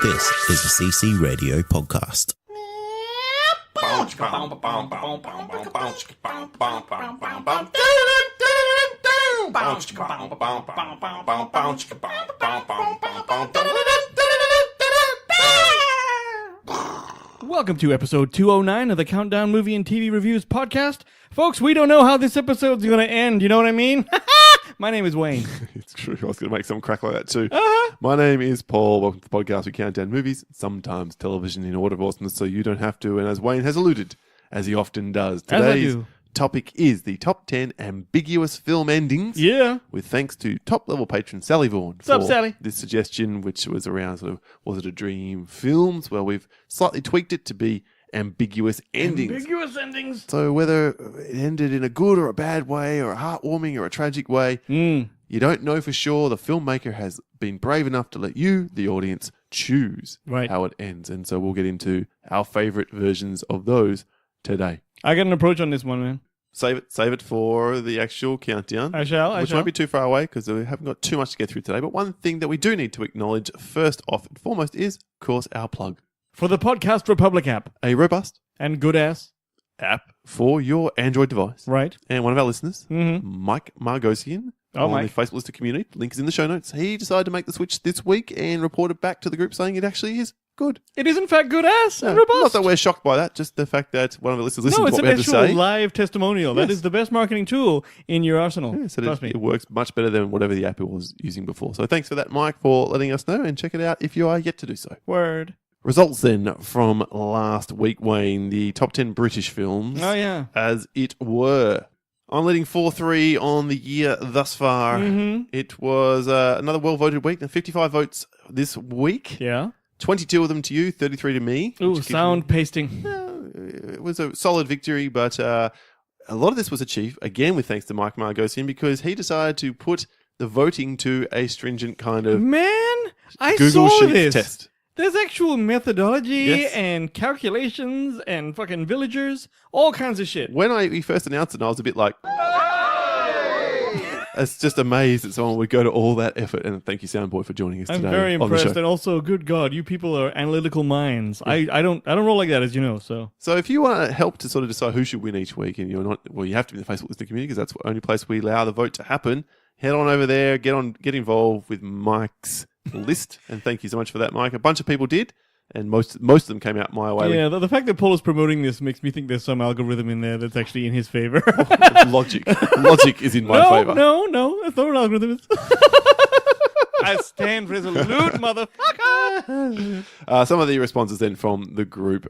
This is a CC Radio podcast. Welcome to episode 209 of the Countdown Movie and TV Reviews podcast. Folks, we don't know how this episode's going to end, you know what I mean? My name is Wayne. It's true. I was going to make some crack like that too. Uh-huh. My name is Paul. Welcome to the podcast. We count down movies, sometimes television in order of awesomeness, so you don't have to. And as Wayne has alluded, as he often does, today's topic is the top 10 ambiguous film endings. Yeah. With thanks to top-level patron Sally Vaughan. What's up, Sally? This suggestion, which was around sort of, was it a dream films? Well, we've slightly tweaked it to be ambiguous endings. Ambiguous endings. So whether it ended in a good or a bad way, or a heartwarming or a tragic way, you don't know for sure. The filmmaker has been brave enough to let you, the audience, choose how it ends. And so we'll get into our favourite versions of those today. I got an approach on this one, man. Save it for the actual countdown. I shall. Which won't be too far away because we haven't got too much to get through today. But one thing that we do need to acknowledge first off and foremost is, of course, our plug. For the Podcast Republic app. A robust and good-ass app for your Android device. Right. And one of our listeners, Mike Margosian, on the Facebook Lister community, link is in the show notes. He decided to make the switch this week and reported back to the group saying it actually is good. It is in fact good-ass and robust. Not that we're shocked by that, just the fact that one of the listeners listened to what we had to say. No, it's an actual live testimonial. Yes. That is the best marketing tool in your arsenal. Yeah, so it works much better than whatever the app it was using before. So thanks for that, Mike, for letting us know, and check it out if you are yet to do so. Word. Results then from last week, Wayne, the top 10 British films. Oh, yeah. As it were. I'm leading 4-3 on the year thus far. It was another well-voted week. 55 votes this week. Yeah. 22 of them to you, 33 to me. Ooh, sound pasting. It was a solid victory, but a lot of this was achieved, again, with thanks to Mike Margosian, because he decided to put the voting to a stringent kind of Google saw Sheets this. test. There's actual methodology and calculations and fucking villagers, all kinds of shit. When he first announced it, I was a bit like, it's just amazed that someone would go to all that effort. And thank you, Soundboy, for joining us today. I'm very on the impressed, show. and also, good God, you people are analytical minds. Yeah. I don't roll like that, as you know. So if you want to help to sort of decide who should win each week, and you're not, well, you have to be in the Facebook Lister community because that's the only place we allow the vote to happen. Head on over there, get involved with Mike's list, and thank you so much for that, Mike. A bunch of people did, and most of them came out my way. Yeah, the fact that Paul is promoting this makes me think there's some algorithm in there that's actually in his favor. Logic is in my favor. No, that's not what algorithm is. I stand resolute, motherfucker. Some of the responses then from the group.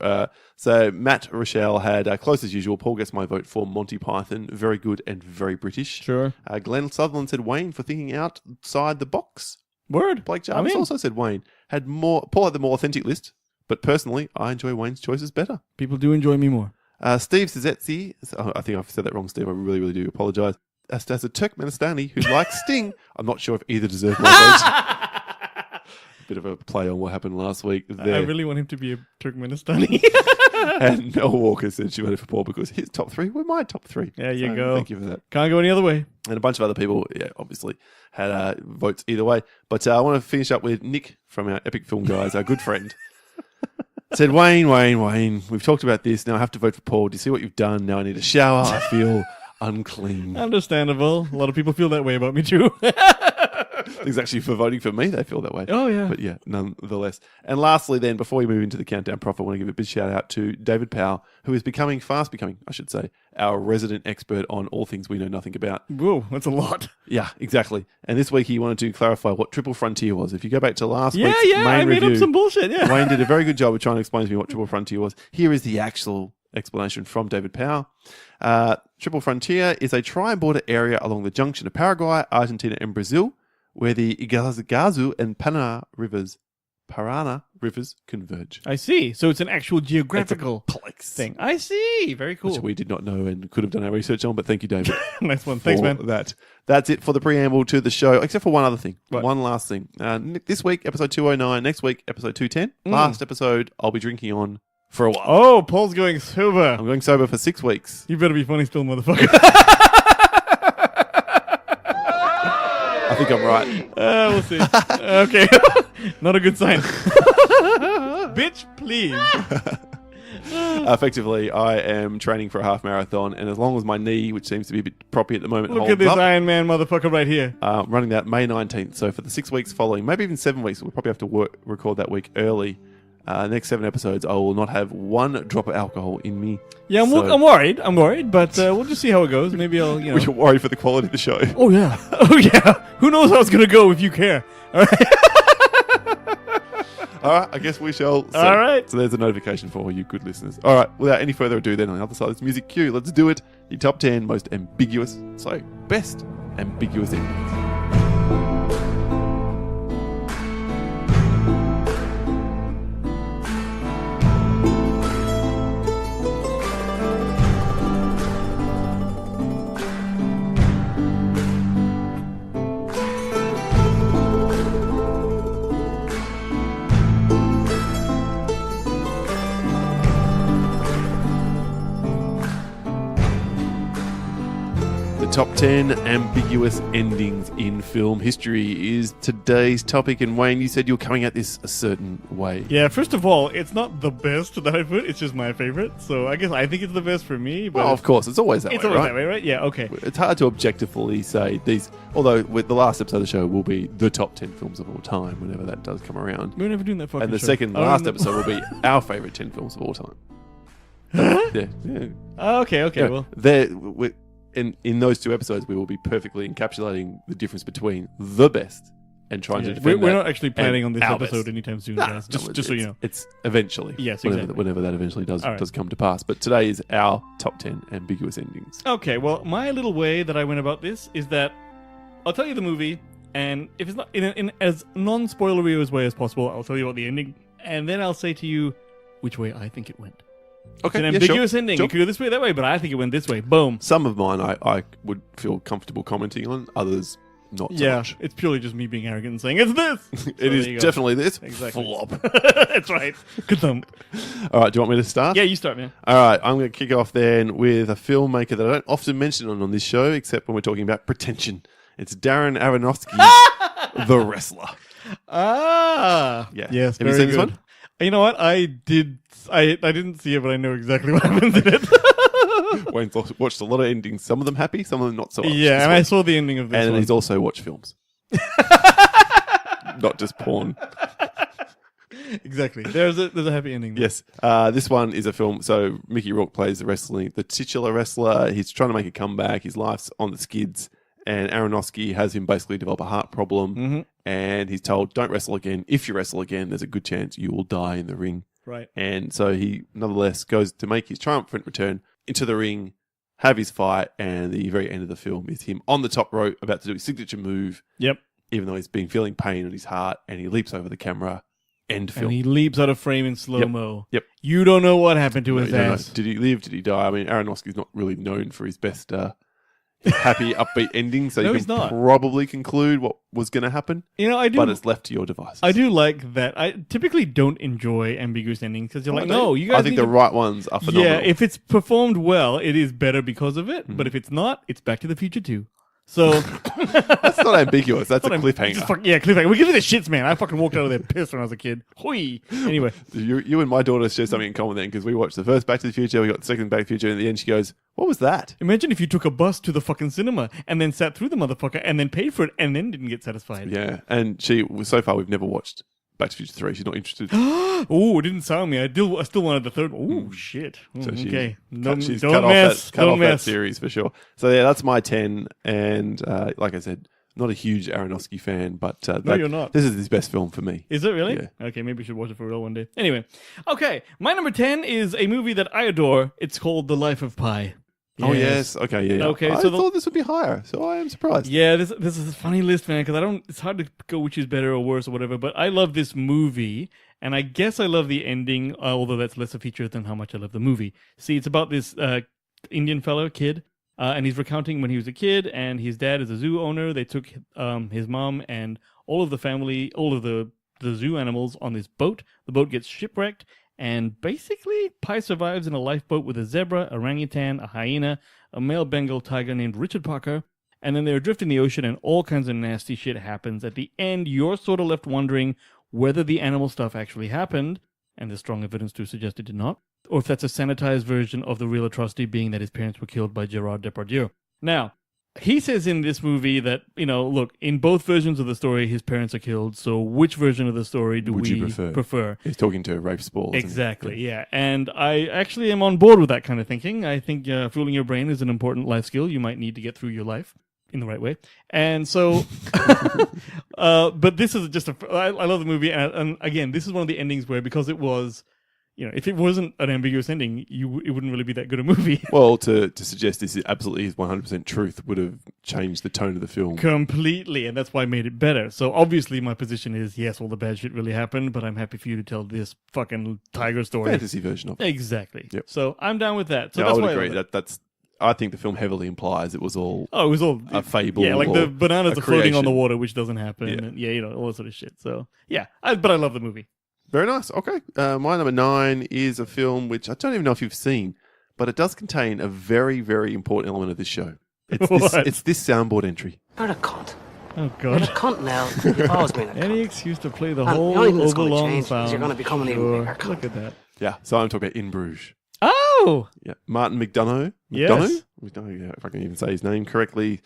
So Matt Rochelle had, close as usual, Paul gets my vote for Monty Python. Very good and very British. Sure. Glenn Sutherland said Wayne for thinking outside the box. Word. Blake Jarvis also said Wayne. Paul had the more authentic list, but personally, I enjoy Wayne's choices better. People do enjoy me more. Steve Zzetzi, I think I've said that wrong, Steve. I really, really do apologise. As a Turkmenistani who likes Sting, I'm not sure if either deserve my vote. Bit of a play on what happened last week there. I really want him to be a Turkmenistani. And Mel Walker said she voted for Paul because his top three were my top three. There you go. Thank you for that. Can't go any other way. And a bunch of other people, obviously had votes either way. But I want to finish up with Nick from our Epic Film Guys, our good friend. Said, Wayne, we've talked about this. Now I have to vote for Paul. Do you see what you've done? Now I need a shower. I feel unclean. Understandable. A lot of people feel that way about me too. It's actually for voting for me, they feel that way. Oh, yeah. But yeah, nonetheless. And lastly then, before we move into the countdown proper, I want to give a big shout out to David Powell, who is fast becoming, I should say, our resident expert on all things we know nothing about. Whoa, that's a lot. Yeah, exactly. And this week he wanted to clarify what Triple Frontier was. If you go back to last week's I made review, up some bullshit, Wayne did a very good job of trying to explain to me what Triple Frontier was. Here is the actual explanation from David Powell. Triple Frontier is a tri-border area along the junction of Paraguay, Argentina, and Brazil, where the Iguazu and Parana rivers converge. I see. So it's an actual geographical thing. I see. Very cool. Which we did not know and could have done our research on, but thank you, David. Nice one. Thanks, man. That's it for the preamble to the show, except for one other thing. What? One last thing. This week, episode 209. Next week, episode 210. Last episode, I'll be drinking on for a while. Oh, Paul's going sober. I'm going sober for 6 weeks. You better be funny still, motherfucker. I think I'm right. We'll see. Okay. Not a good sign. Bitch, please. Effectively, I am training for a half marathon, and as long as my knee, which seems to be a bit proppy at the moment, Look holds at this up, Iron Man motherfucker right here. running that May 19th. So for the 6 weeks following, maybe even 7 weeks, we'll probably have to record that week early. Next 7 episodes, I will not have one drop of alcohol in me. Yeah, I'm worried. I'm worried, but we'll just see how it goes. Maybe I'll, you know. You're worried for the quality of the show. Oh yeah. Oh yeah. Who knows how it's gonna go if you care? All right. All right, I guess we shall see. All right. So there's a notification for all you good listeners. All right, without any further ado, then on the other side of this music cue, let's do it. The top 10 most ambiguous, best ambiguous endings. Top 10 ambiguous endings in film history is today's topic. And Wayne, you said you're coming at this a certain way. Yeah, first of all, it's not the best that I put. It's just my favorite. So I guess I think it's the best for me. But well, of course, it's always that way, It's always right? that way, right? Yeah, okay. It's hard to objectively say these, although with the last episode of the show will be the top 10 films of all time, whenever that does come around. We're never doing that fucking And the show. second last episode will be our favorite 10 films of all time. Yeah. Oh, okay, Yeah. well. In those 2 episodes, we will be perfectly encapsulating the difference between the best and trying to defend We're that not actually planning on this our episode best. anytime soon, Nah, guys. no, Just so you know. It's eventually. Yes, whenever, exactly. whenever that eventually does All right. come to pass. But today is our top 10 ambiguous endings. Okay, well, my little way that I went about this is that I'll tell you the movie, and if it's not in as non-spoilery way as possible, I'll tell you about the ending, and then I'll say to you which way I think it went. Okay, It's an yeah, ambiguous sure, ending. sure. It could go this way, that way, but I think it went this way. Boom. Some of mine I would feel comfortable commenting on, others not so Yeah, much. it's purely just me being arrogant and saying, it's this! So It there you is go. definitely this Exactly. flop. That's right. Good thump. All right, do you want me to start? Yeah, you start, man. All right, I'm going to kick off then with a filmmaker that I don't often mention on this show, except when we're talking about pretension. It's Darren Aronofsky's The Wrestler. Ah! Yeah. Yes, Have you very seen this good. one? You know what? I didn't see it, but I know exactly what happens in it. Wayne watched a lot of endings, some of them happy, some of them not so much. Yeah, This and one. I saw the ending of this And one. he's also watched films. Not just porn. Exactly. There's a happy ending. Yes. This one is a film. So Mickey Rourke plays the titular wrestler. He's trying to make a comeback. His life's on the skids. And Aronofsky has him basically develop a heart problem. Mm-hmm. And he's told, don't wrestle again. If you wrestle again, there's a good chance you will die in the ring. Right. And so he, nonetheless, goes to make his triumphant return into the ring, have his fight, and the very end of the film is him on the top rope about to do his signature move. Yep. Even though he's been feeling pain in his heart, and he leaps over the camera. End film. And he leaps out of frame in slow-mo. Yep. You don't know what happened to his You don't know. ass. Did he live? Did he die? I mean, Aronofsky's not really known for his best happy, upbeat ending, so No, you he's can not. probably conclude what was going to happen, You know, I do. but it's left to your devices. I do like that. I typically don't enjoy ambiguous endings because you're like, no, you guys. I think need the to- right ones are phenomenal. Yeah, if it's performed well, it is better because of it. But if it's not, it's Back to the Future 2. So That's not ambiguous. That's a Just cliffhanger. cliffhanger. We give you the shits, man. I fucking walked out of there pissed when I was a kid. Hoi. Anyway, You and my daughter share something in common then, because we watched the first Back to the Future, we got the second Back to the Future, and at the end she goes, "What was that?" imagine if you took a bus to the fucking cinema and then sat through the motherfucker and then paid for it and then didn't get satisfied. Yeah, and so far we've never watched Back to the Future 3. She's not interested. Oh, it didn't sound me. I still wanted the third. Oh shit. So Okay. she's Don't cut mess. off that Don't mess. series for sure. So yeah, that's my 10. And like I said, not a huge Aronofsky fan, but No, you're not. This is his best film for me. Is it really? Yeah. Okay, maybe we should watch it for real one day. Anyway, okay. My number 10 is a movie that I adore. It's called The Life of Pi. Oh yes, okay, yeah. Okay, I so thought this would be higher, so I am surprised. Yeah, this is a funny list, man, because it's hard to go which is better or worse or whatever, but I love this movie, and I guess I love the ending, although that's less a feature than how much I love the movie. See, it's about this Indian fellow, kid, and he's recounting when he was a kid, and his dad is a zoo owner. They took his mom and all of the family, all of the zoo animals on this boat. The boat gets shipwrecked, and basically, Pi survives in a lifeboat with a zebra, orangutan, a hyena, a male Bengal tiger named Richard Parker, and then they're adrift in the ocean and all kinds of nasty shit happens. At the end, you're sort of left wondering whether the animal stuff actually happened, and there's strong evidence to suggest it did not, or if that's a sanitized version of the real atrocity being that his parents were killed by Gerard Depardieu. Now, he says in this movie that, look, in both versions of the story, his parents are killed, so which version of the story would you prefer? He's talking to Rafe Spall. Exactly, yeah. And I actually am on board with that kind of thinking. I think fooling your brain is an important life skill you might need to get through your life in the right way. And so, but this is just I love the movie. And again, this is one of the endings where, because it was, if it wasn't an ambiguous ending, it wouldn't really be that good a movie. Well, to suggest this is absolutely 100% truth would have changed the tone of the film. Completely, and that's why I made it better. So obviously my position is, yes, all the bad shit really happened, but I'm happy for you to tell this fucking tiger story. Fantasy version of it. Exactly. Yep. So I'm down with that. So yeah, that's I would why agree. I think the film heavily implies it was all a fable. Yeah, like the bananas are floating on the water, which doesn't happen. Yeah. And, all that sort of shit. So, yeah, but I love the movie. Very nice. Okay. My number 9 is a film which I don't even know if you've seen, but it does contain a very, very important element of this show. It's this soundboard entry. You're a cunt. Oh, God. You're a cunt now. You've always been a cunt. Any excuse to play the And whole the only thing that's gonna overlong change is sound. you're going to become an even bigger cunt. Look at that. Yeah. So I'm talking about In Bruges. Oh! Yeah. Martin McDonough. Yes. McDonough, if I can even say his name correctly.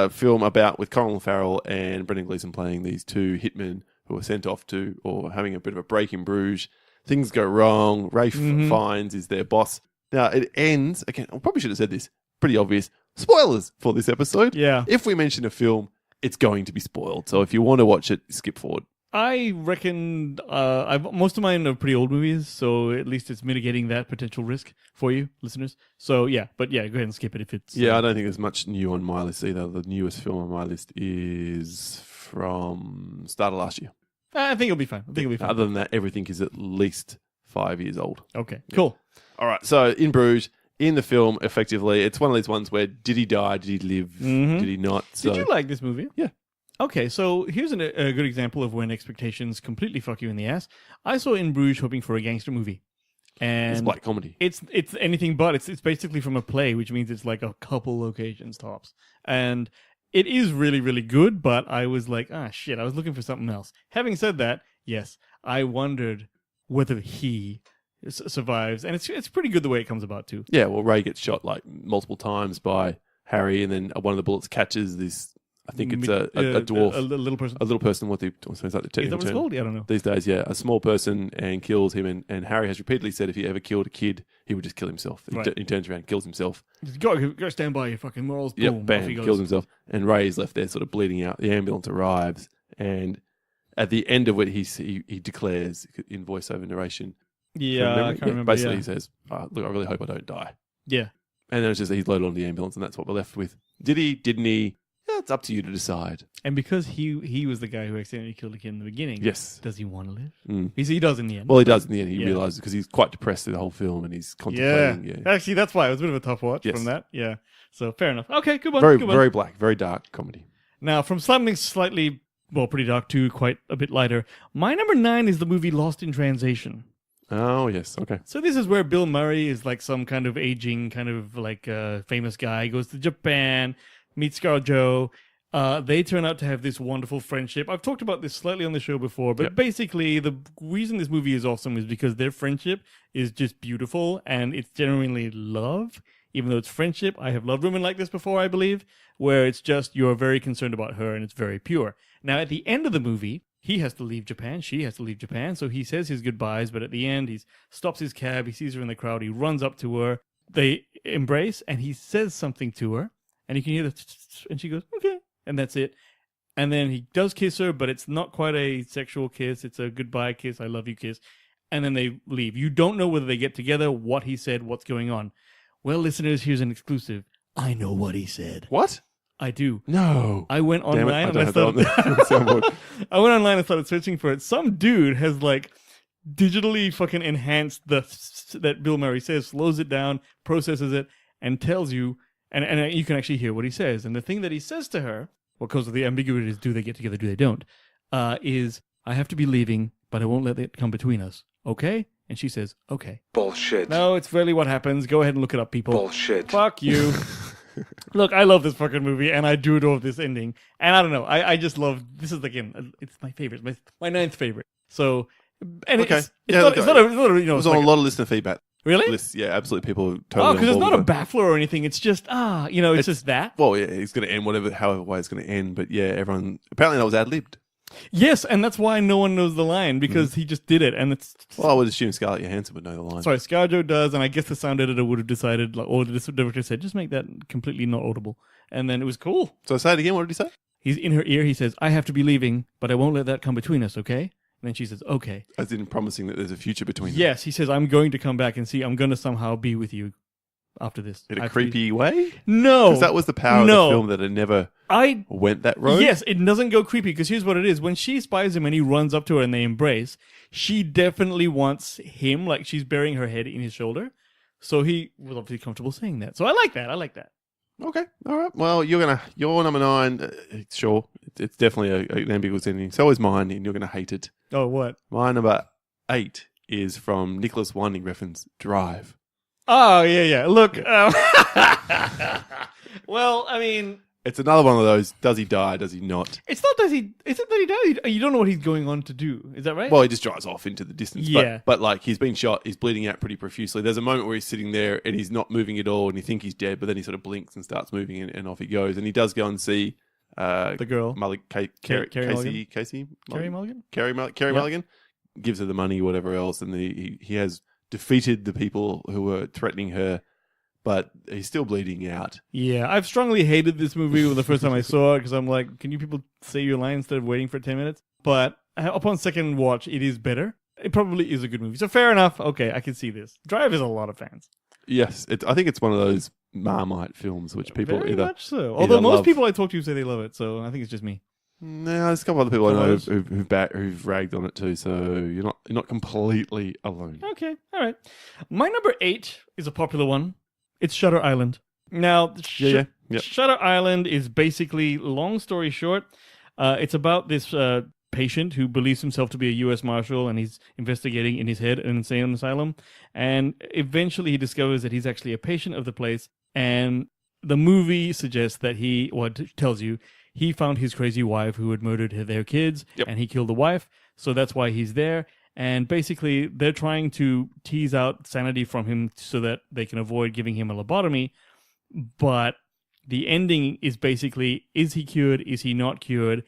Film with Colin Farrell and Brendan Gleeson playing these two hitmen who are sent off to, or having a bit of a break in Bruges. Things go wrong. Rafe Fiennes is their boss. Now, it ends, again, I probably should have said this, pretty obvious. Spoilers for this episode. Yeah. If we mention a film, it's going to be spoiled. So if you want to watch it, skip forward. I reckon most of mine are pretty old movies, so at least it's mitigating that potential risk for you, listeners. So, yeah, go ahead and skip it if it's... Yeah, I don't think there's much new on my list either. The newest film on my list is from start of last year. I think it'll be fine. Other than that, everything is at least 5 years old. Okay, cool. All right, so In Bruges, in the film, effectively, it's one of these ones where did he die, did he live, did he not? So, did you like this movie? Yeah. Okay, so here's a good example of when expectations completely fuck you in the ass. I saw In Bruges hoping for a gangster movie. And it's black comedy. It's anything but. It's basically from a play, which means it's like a couple locations tops. And it is really, really good, but I was like, shit, I was looking for something else. Having said that, yes, I wondered whether he survives. And it's pretty good the way it comes about, too. Yeah, well, Ray gets shot like multiple times by Harry, and then one of the bullets catches this, I think it's a dwarf. A little person. A little person, what's that the Is that technical what it's term? called? Yeah, I don't know. These days, yeah. A small person and kills him, and Harry has repeatedly said if he ever killed a kid, he would just kill himself. Right. He turns around and kills himself. Go stand by your fucking morals. Boom, Yep, bam, off he goes. kills himself. And Ray is left there sort of bleeding out. The ambulance arrives, and at the end of it, he declares in voiceover narration. Yeah, I can't remember. Basically, he says, look, I really hope I don't die. Yeah. And then it's just that he's loaded on the ambulance, and that's what we're left with. Did he? Didn't he? Yeah, it's up to you to decide. And because he was the guy who accidentally killed a kid in the beginning, yes, does he want to live? Mm. He does in the end. Well, he does in the end. He realizes because he's quite depressed through the whole film, and he's contemplating. Yeah. Actually, that's why it was a bit of a tough watch from that. Yeah, so fair enough. Okay, good one. Very black, very dark comedy. Now, from something slightly, pretty dark to quite a bit lighter, my number 9 is the movie Lost in Translation. Oh, yes. Okay. So this is where Bill Murray is like some kind of aging, kind of like famous guy. He goes to Japan, meets ScarJo. They turn out to have this wonderful friendship. I've talked about this slightly on the show before, but basically the reason this movie is awesome is because their friendship is just beautiful and it's genuinely love. Even though it's friendship, I have loved women like this before, I believe, where it's just you're very concerned about her and it's very pure. Now, at the end of the movie, he has to leave Japan, she has to leave Japan, so he says his goodbyes, but at the end, he stops his cab, he sees her in the crowd, he runs up to her, they embrace, and he says something to her, and you can hear the and she goes, okay, and that's it. And then he does kiss her, but it's not quite a sexual kiss, it's a goodbye kiss, I love you kiss, and then they leave. You don't know whether they get together, what he said, what's going on. Well, listeners, here's an exclusive. I know what he said. What? I do. No. I went online and I I went online and started searching for it. Some dude has like digitally fucking enhanced that Bill Murray says, slows it down, processes it, and tells you, and you can actually hear what he says. And the thing that he says to her, well, because of the ambiguity is do they get together, do they don't, is I have to be leaving, but I won't let it come between us. Okay? And she says, okay. Bullshit. No, it's really what happens. Go ahead and look it up, people. Bullshit. Fuck you. Look, I love this fucking movie, and I do adore this ending. And I don't know, I just love, this is, again, it's my favorite, my 9th favorite. So And Okay. it's Yeah, not, it's not a, It was on a lot of listener feedback Really? lists. Yeah, absolutely. People are totally. Oh, because it's on not board a with it. baffler or anything. It's just it's just that. Well, yeah, it's going to end however way it's going to end. But yeah, everyone apparently that was ad libbed. Yes, and that's why no one knows the line because he just did it, and it's. Well, I would assume Scarlett Johansson would know the line. Sorry, ScarJo does, and I guess the sound editor would have decided, like, or the director said, just make that completely not audible, and then it was cool. So say it again. What did he say? He's in her ear. He says, "I have to be leaving, but I won't let that come between us, okay?" And then she says, "Okay." As in promising that there's a future between them. Yes, he says, "I'm going to come back and see. I'm going to somehow be with you after this." In a creepy way? No. Because that was the power of the film, that it never went that road. Yes, it doesn't go creepy because here's what it is. When she spies him and he runs up to her and they embrace, she definitely wants him, like she's burying her head in his shoulder. So he was obviously comfortable saying that. So I like that. Okay. All right. Well, your number 9, sure. It's definitely an ambiguous ending. So is mine, and you're going to hate it. Oh, what? My number 8 is from Nicholas Winding Refn's Drive. Oh, yeah. Look. Well, I mean... It's another one of those, does he die, does he not? It's not does he... Is it that he died? You don't know what he's going on to do. Is that right? Well, he just drives off into the distance. Yeah. But like, he's been shot, he's bleeding out pretty profusely. There's a moment where he's sitting there and he's not moving at all and you think he's dead, but then he sort of blinks and starts moving and off he goes. And he does go and see... the girl. Carey Mulligan? Carey Mulligan gives her the money, whatever else, and he has defeated the people who were threatening her, but he's still bleeding out. Yeah, I've strongly hated this movie the first time I saw it because I'm like, can you people say your line instead of waiting for 10 minutes? But upon second watch, it is better. It probably is a good movie. So fair enough. Okay, I can see this. Drive is a lot of fans. Yes, I think it's one of those Marmite films which people Very either much so. Although most love. people I talk to say they love it, so I think it's just me. No, there's a couple other people I know who've ragged on it too. So you're not completely alone. Okay, all right. My number 8 is a popular one. It's Shutter Island. Now, Yep. Shutter Island is basically, long story short, it's about this patient who believes himself to be a U.S. Marshal, and he's investigating in his head an insane asylum. And eventually he discovers that he's actually a patient of the place. And the movie suggests that tells you he found his crazy wife who had murdered their kids, and he killed the wife. So that's why he's there. And basically, they're trying to tease out sanity from him so that they can avoid giving him a lobotomy. But the ending is basically, is he cured? Is he not cured?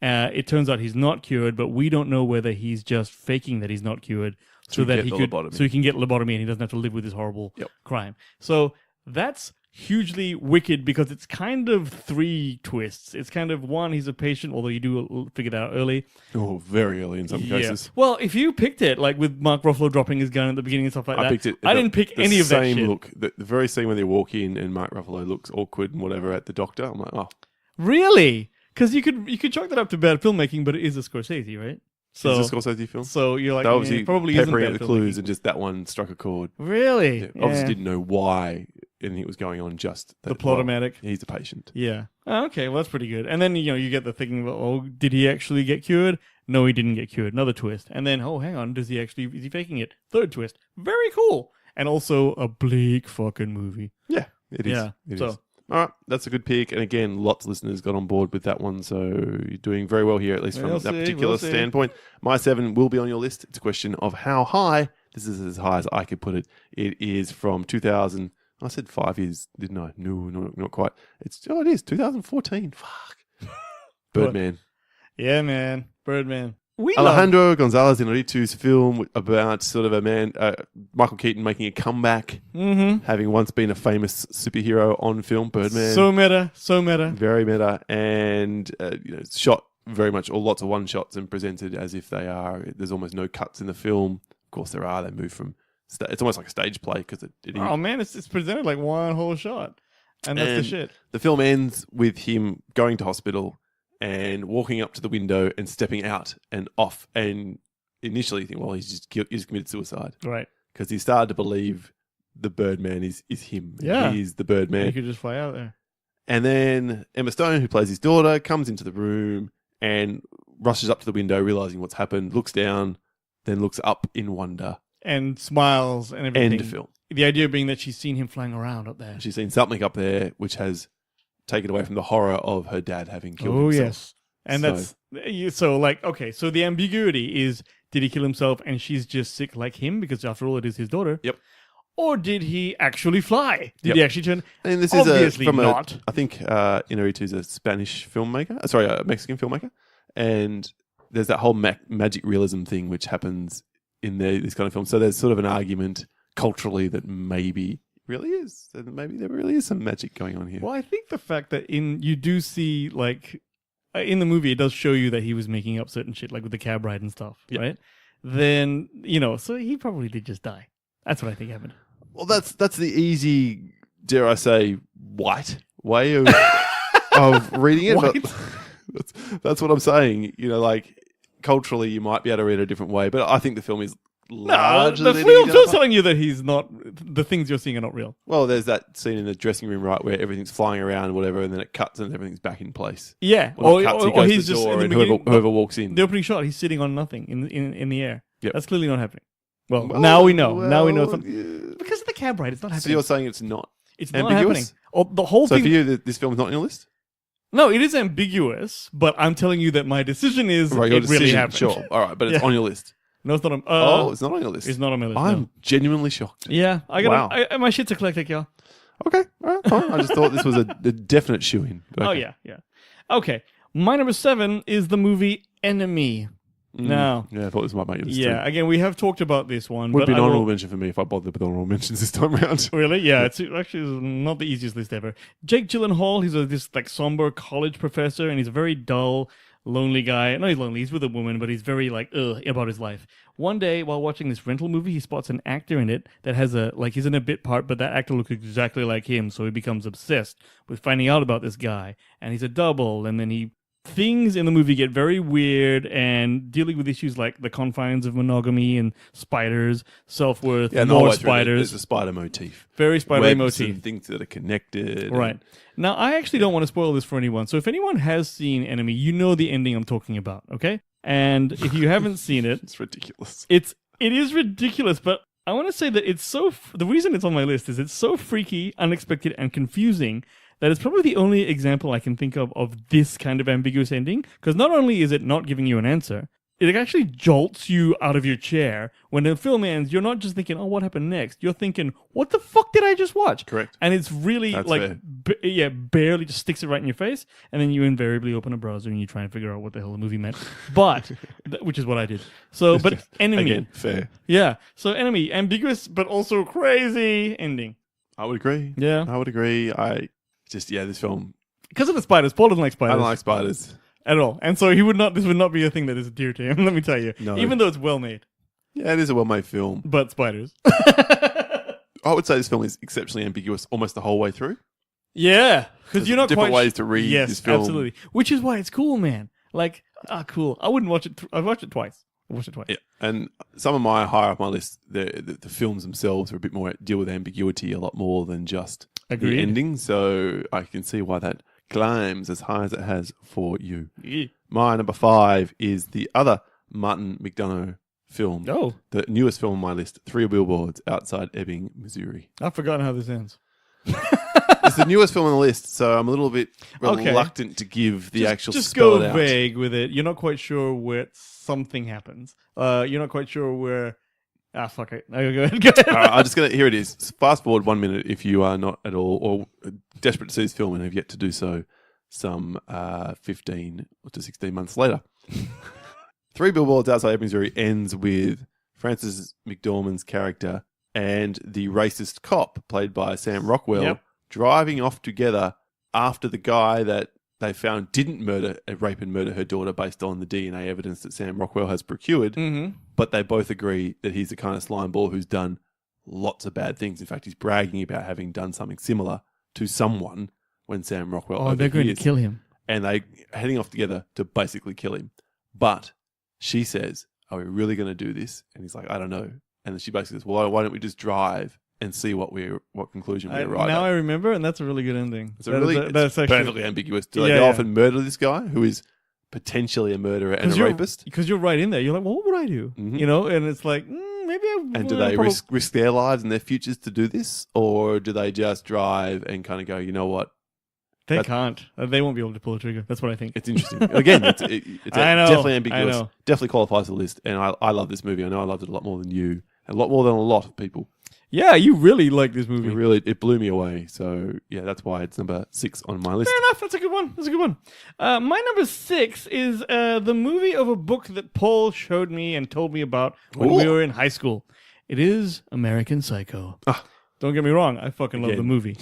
It turns out he's not cured, but we don't know whether he's just faking that he's not cured so that he can get lobotomy and he doesn't have to live with this horrible crime. So that's hugely wicked because it's kind of 3 twists. It's kind of 1, he's a patient, although you do figure that out early. Oh, very early in some cases. Well, if you picked it, like with Mark Ruffalo dropping his gun at the beginning and stuff like that, picked it. I didn't pick any of that shit. Same look. The very scene when they walk in and Mark Ruffalo looks awkward and whatever at the doctor. I'm like, oh. Really? Because you could chalk that up to bad filmmaking, but it is a Scorsese, right? So, it's a Scorsese film. So you're like, they obviously probably isn't peppering bad the clues and just that one struck a chord. Really? Yeah, obviously didn't know why anything was going on, just that, the plotomatic. He's a patient. Yeah. Oh, okay, well that's pretty good. And then you get the thinking, oh, did he actually get cured? No, he didn't get cured. Another twist. And then, oh, hang on, is he faking it? Third twist. Very cool. And also a bleak fucking movie. Yeah, it is. Yeah. It is. All right, that's a good pick. And again, lots of listeners got on board with that one. So you're doing very well here, at least from that particular standpoint. My 7 will be on your list. It's a question of how high. This is as high as I could put it. It is from 2000. I said 5 years, didn't I? No, not quite. It is 2014. Fuck. Birdman. Yeah, man. Birdman. Alejandro González Iñárritu's film about sort of a man, Michael Keaton making a comeback, having once been a famous superhero on film, Birdman. So meta. Very meta, and it's shot very much, or lots of one shots, and presented as if they are. There's almost no cuts in the film. Of course, there are. They move from. It's almost like a stage play because Oh man, it's presented like one whole shot, and that's the shit. The film ends with him going to hospital and walking up to the window and stepping out and off. And initially you think, well, he's committed suicide. Right. Because he started to believe the Birdman is him. Yeah. He's the Birdman. He could just fly out there. And then Emma Stone, who plays his daughter, comes into the room and rushes up to the window, realizing what's happened, looks down, then looks up in wonder. And smiles and everything. End of film. The idea being that she's seen him flying around up there. She's seen something up there which has taken away from the horror of her dad having killed himself. Yes. And so the ambiguity is, Did he kill himself and she's just sick like him? Because after all, it is his daughter. Yep. Or did he actually fly? Did Yep. he actually turn? And this Obviously is from not. I think Inarritu's a Spanish filmmaker. Sorry, a Mexican filmmaker. And there's that whole magic realism thing which happens in this kind of film. So there's sort of an argument culturally that maybe really is. That maybe there really is some magic going on here. Well, I think the fact that you do see, like, in the movie, it does show you that he was making up certain shit, like with the cab ride and stuff, right? Then, so he probably did just die. That's what I think happened. Well, that's the easy, dare I say, white way of reading it. White? But that's what I'm saying. Like culturally, you might be able to read it a different way, but I think the film is largely. The film's telling you that he's not. The things you're seeing are not real. Well, there's that scene in the dressing room, right, where everything's flying around, and whatever, and then it cuts and everything's back in place. Yeah, Or he goes he's to the just door in the and beginning, whoever walks in. The opening shot, he's sitting on nothing in the air. Yep. That's clearly not happening. Well, now we know. Now we know. Yeah. Because of the cab ride, it's not happening. So you're saying it's not It's not ambiguous? happening. Oh, the whole So thing. for you, this film is not on your list? No, it is ambiguous, but I'm telling you that my decision is Right, your it really decision, happened. sure. All right, but it's Yeah. on your list. No, it's not on. It's not on your list. It's not on my list. I'm no. genuinely shocked. Yeah, I got. Wow. My shit's eclectic, y'all. Okay, all right, fine. I just thought this was a definite shoe-in. Oh yeah. Okay, my number 7 is the movie Enemy. Now, Yeah, I thought this might make your list yeah, too. again, we have talked about this one. Would but be an I will- honorable mention for me if I bothered with honorable mentions this time around. Really? Yeah, it's actually not the easiest list ever. Jake Gyllenhaal, he's this like somber college professor, and he's a very dull, lonely guy. No, he's lonely. He's with a woman, but he's very like about his life. One day, while watching this rental movie, he spots an actor in it that has he's in a bit part, but that actor looks exactly like him. So he becomes obsessed with finding out about this guy, and he's a double. And then things in the movie get very weird and dealing with issues like the confines of monogamy and spiders, self-worth, Yeah, and the whole more way through spiders. There's a spider motif. Very spider Webs motif. and things that are connected. Right. Now, I actually don't want to spoil this for anyone. So if anyone has seen Enemy, you know the ending I'm talking about, okay? And if you haven't seen it, It's ridiculous. it is ridiculous, but I want to say that it's the reason it's on my list is it's so freaky, unexpected, and confusing that it's probably the only example I can think of this kind of ambiguous ending. Because not only is it not giving you an answer, it actually jolts you out of your chair. When the film ends, you're not just thinking, oh, what happened next? You're thinking, what the fuck did I just watch? Correct. And it's really That's like, fair. barely just sticks it right in your face. And then you invariably open a browser and you try and figure out what the hell the movie meant. But, which is what I did. So, but Enemy. Again, fair. Yeah. So Enemy, ambiguous, but also crazy ending. I would agree. Yeah. I would agree. This film, Because of the spiders. Paul doesn't like I spiders. don't like spiders. At all. And so this would not be a thing that is dear to him, let me tell you. No. Even though it's well made. Yeah, it is a well-made film. But spiders. I would say this film is exceptionally ambiguous almost the whole way through. Yeah. Because you're not different quite... ways to read yes, this film. absolutely. Which is why it's cool, man. Like, cool. I wouldn't watch it... I've watched it twice. Yeah, and some of my higher up my list, the films themselves are a bit more deal with ambiguity a lot more than just Agreed. the ending. So I can see why that climbs as high as it has for you. Yeah. My number 5 is the other Martin McDonough film. Oh. The newest film on my list, 3 Billboards Outside Ebbing, Missouri. I've forgotten how this ends. It's the newest film on the list, so I'm a little bit Okay. reluctant to give the actual Just spell go it out. vague with it. You're not quite sure where something happens. You're not quite sure where... fuck it. No, go ahead. Go ahead. All right, I'm just going to... Here it is. Fast forward 1 minute if you are not at all or desperate to see this film and have yet to do so some 15 to 16 months later. 3 Billboards Outside Ebbing, Missouri ends with Frances McDormand's character and the racist cop, played by Sam Rockwell, Yep. driving off together after the guy that they found didn't rape and murder her daughter based on the DNA evidence that Sam Rockwell has procured. Mm-hmm. But they both agree that he's the kind of slime ball who's done lots of bad things. In fact, he's bragging about having done something similar to someone when Sam Rockwell Oh, they're going to overhears. kill him. And they heading off together to basically kill him. But she says, are we really going to do this? And he's like, I don't know. And then she basically says, well, why don't we just drive and see what conclusion we arrive Now at? I remember, and that's a really good ending. It's perfectly ambiguous. Do they Yeah, go yeah. off and murder this guy who is potentially a murderer and a rapist? Because you're right in there. You're like, well, what would I do? Mhm. You know, and it's like, maybe I. And do they risk their lives and their futures to do this? Or do they just drive and kind of go, you know what? They can't. They won't be able to pull the trigger. That's what I think. It's interesting. Again, it's definitely ambiguous. I know. Definitely qualifies the list. And I love this movie. I know I loved it a lot more than you. And a lot more than a lot of people. Yeah, you really like this movie. It blew me away. So, yeah, that's why it's number 6 on my list. Fair enough. That's a good one. My number 6 is the movie of a book that Paul showed me and told me about when we were in high school. It is American Psycho. Don't get me wrong. I fucking love the movie.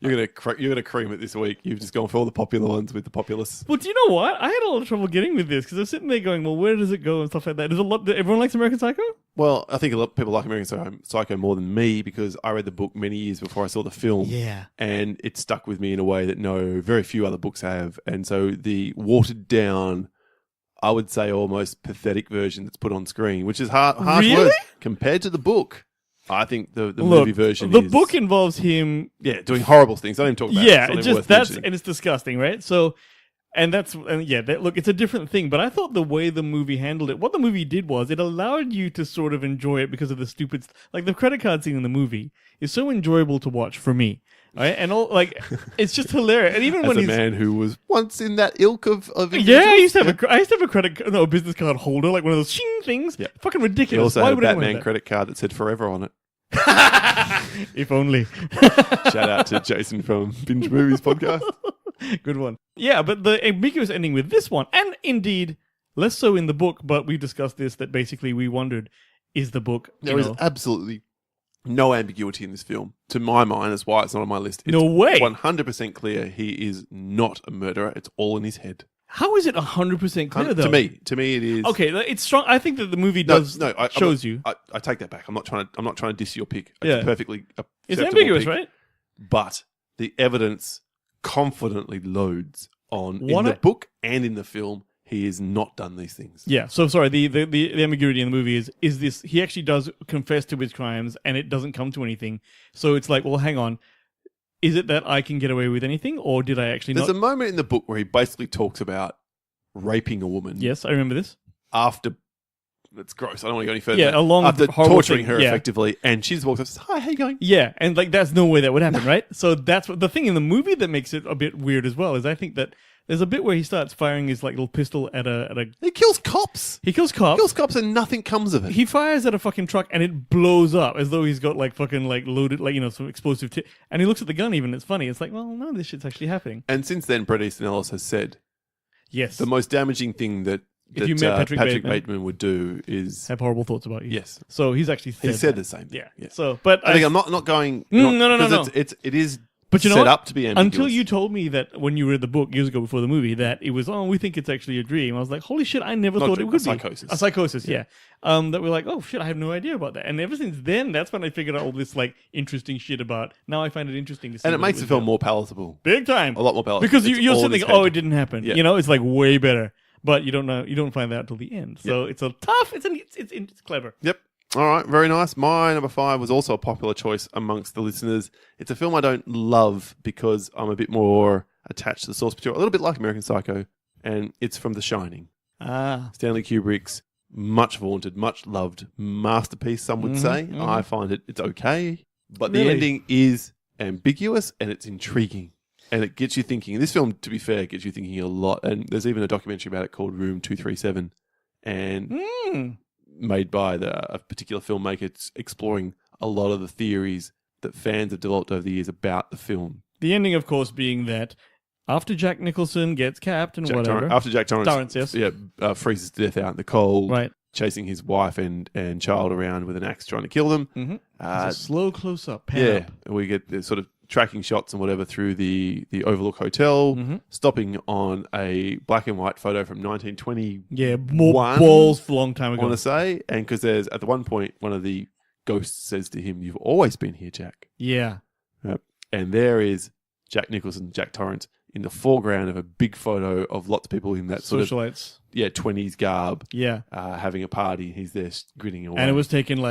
You're gonna cream it this week. You've just gone for all the popular ones with the populace. Well, do you know what? I had a lot of trouble getting with this because I was sitting there going, well, where does it go and stuff like that. Everyone likes American Psycho? Well, I think a lot of people like American Psycho more than me because I read the book many years before I saw the film. Yeah. And it stuck with me in a way that very few other books have. And so the watered down, I would say almost pathetic version that's put on screen, which is harsh words compared to the book. I think the movie version the book involves him doing horrible things. I don't even talk about it. And it's disgusting, right? So look, it's a different thing, but I thought the way the movie handled it, what the movie did was it allowed you to sort of enjoy it because of the stupid, like the credit card scene in the movie is so enjoyable to watch for me. Right? And it's just hilarious. And even as when a man who was once in that ilk of I used to have a business card holder, like one of those shing things. Yeah. Fucking ridiculous. He also had a Batman credit card that said forever on it. If only. Shout out to Jason from Binge Movies podcast. Good one. Yeah, but the ambiguous ending with this one, and indeed less so in the book, but we discussed this, that basically we wondered, is the book... There is absolutely no ambiguity in this film. To my mind, that's why it's not on my list. It's no way. 100% clear he is not a murderer. It's all in his head. How is it 100% clear, though? To me, it is. Okay, it's strong. I think that the movie shows you. I take that back. I'm not trying to diss your pick. It's perfectly it's ambiguous, pick, right? But the evidence confidently loads on in the book and in the film. He has not done these things. Yeah. So sorry. The ambiguity in the movie is this: he actually does confess to his crimes, and it doesn't come to anything. So it's like, well, hang on. Is it that I can get away with anything, or did I actually There's a moment in the book where he basically talks about raping a woman. Yes, I remember this. After... It's gross. I don't want to go any further. Yeah, after torturing her effectively, and she just walks up and says, "Hi, how you going?" Yeah, and that's no way that would happen, right? So that's what the thing in the movie that makes it a bit weird as well, is I think that there's a bit where he starts firing his little pistol at a... He kills cops. He kills cops and nothing comes of it. He fires at a fucking truck and it blows up as though he's got fucking loaded, some explosive and he looks at the gun even. It's funny. It's like, well, no, this shit's actually happening. And since then, Bret Easton Ellis has said, yes, the most damaging thing that if you met Patrick Bateman would do is have horrible thoughts about you. Yes. So he's actually said the same thing. Yeah. So, but I think I'm not going. No. It is. But you know set what? Up to be ambiguous. Until you told me that when you read the book years ago before the movie that it was, we think it's actually a dream. I was like, holy shit, I never thought it would be. A psychosis, yeah. That we're like, oh shit, I have no idea about that. And ever since then, that's when I figured out all this interesting shit about. Now I find it interesting to see. And it makes the film more palatable. Big time. A lot more palatable. Because you're sitting thinking, it didn't happen. Yeah. It's way better. But you don't know. You don't find that until the end. So it's a tough. It's clever. Yep. All right, very nice. My number 5 was also a popular choice amongst the listeners. It's a film I don't love because I'm a bit more attached to the source material, a little bit like American Psycho, and it's from The Shining. Stanley Kubrick's much vaunted, much loved masterpiece, some would say. Mm-hmm. I find it's okay, but the ending is ambiguous and it's intriguing. And it gets you thinking. This film, to be fair, gets you thinking a lot. And there's even a documentary about it called Room 237. And... made by a particular filmmaker. It's exploring a lot of the theories that fans have developed over the years about the film. The ending, of course, being that after Jack Nicholson gets capped and after Jack Torrance yes. freezes to death out in the cold, right, chasing his wife and child around with an axe trying to kill them. Mm-hmm. A slow close-up. We get the sort of tracking shots and whatever through the Overlook Hotel, stopping on a black and white photo from 1920. Yeah, more balls for a long time ago. I want to say, and because there's at the one point one of the ghosts says to him, "You've always been here, Jack." Yeah, and there is Jack Nicholson, Jack Torrance in the foreground of a big photo of lots of people in that sort of 20s garb. Yeah, having a party. He's there grinning away, and it was taken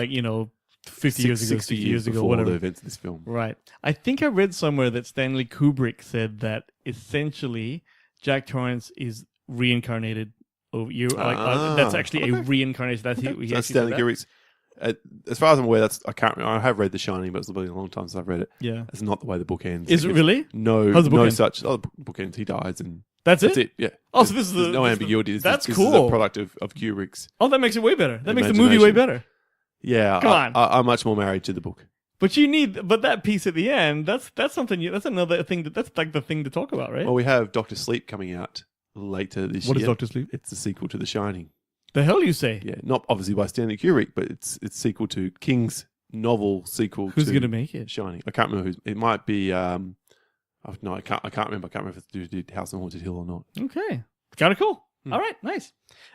50 years ago, 60 years ago, whatever. The events of this film. Right. I think I read somewhere that Stanley Kubrick said that essentially Jack Torrance is reincarnated over you. That's actually a reincarnation. That's Stanley Kubrick's. as far as I'm aware, I can't remember. I have read The Shining, but it's been a long time since I've read it. Yeah. That's not the way the book ends. Is it really? No, How's the book no end? such. Oh, the book ends. He dies, and That's that's it? it. Yeah. Oh, so this is There's no ambiguity. That's this cool. is a product of Kubrick's. Oh, that makes it way better. That makes the movie way Imagination. better. Yeah, Come on. I'm much more married to the book. But that piece at the end, that's something. That's another thing. That's like the thing to talk about, right? Well, we have Doctor Sleep coming out later this year. What is Dr. Sleep? It's the sequel to The Shining. The hell you say? Yeah, not obviously by Stanley Kubrick, but it's sequel to King's novel sequel. Who's to going to make it? Shining. I can't remember who's. It might be. No, I can't remember. I can't remember if it's did House on Haunted Hill or not. Okay, kind of cool. All right, nice.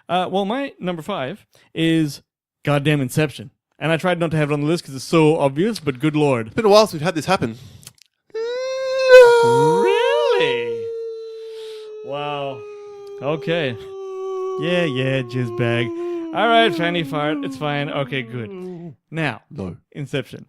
Well, my number 5 is goddamn Inception, and I tried not to have it on the list because it's so obvious. But good lord, It's been a while since we've had this happen. really? Wow. Okay. Yeah, jizz bag. All right, fanny fart. It's fine. Okay, good. Now, No. Inception.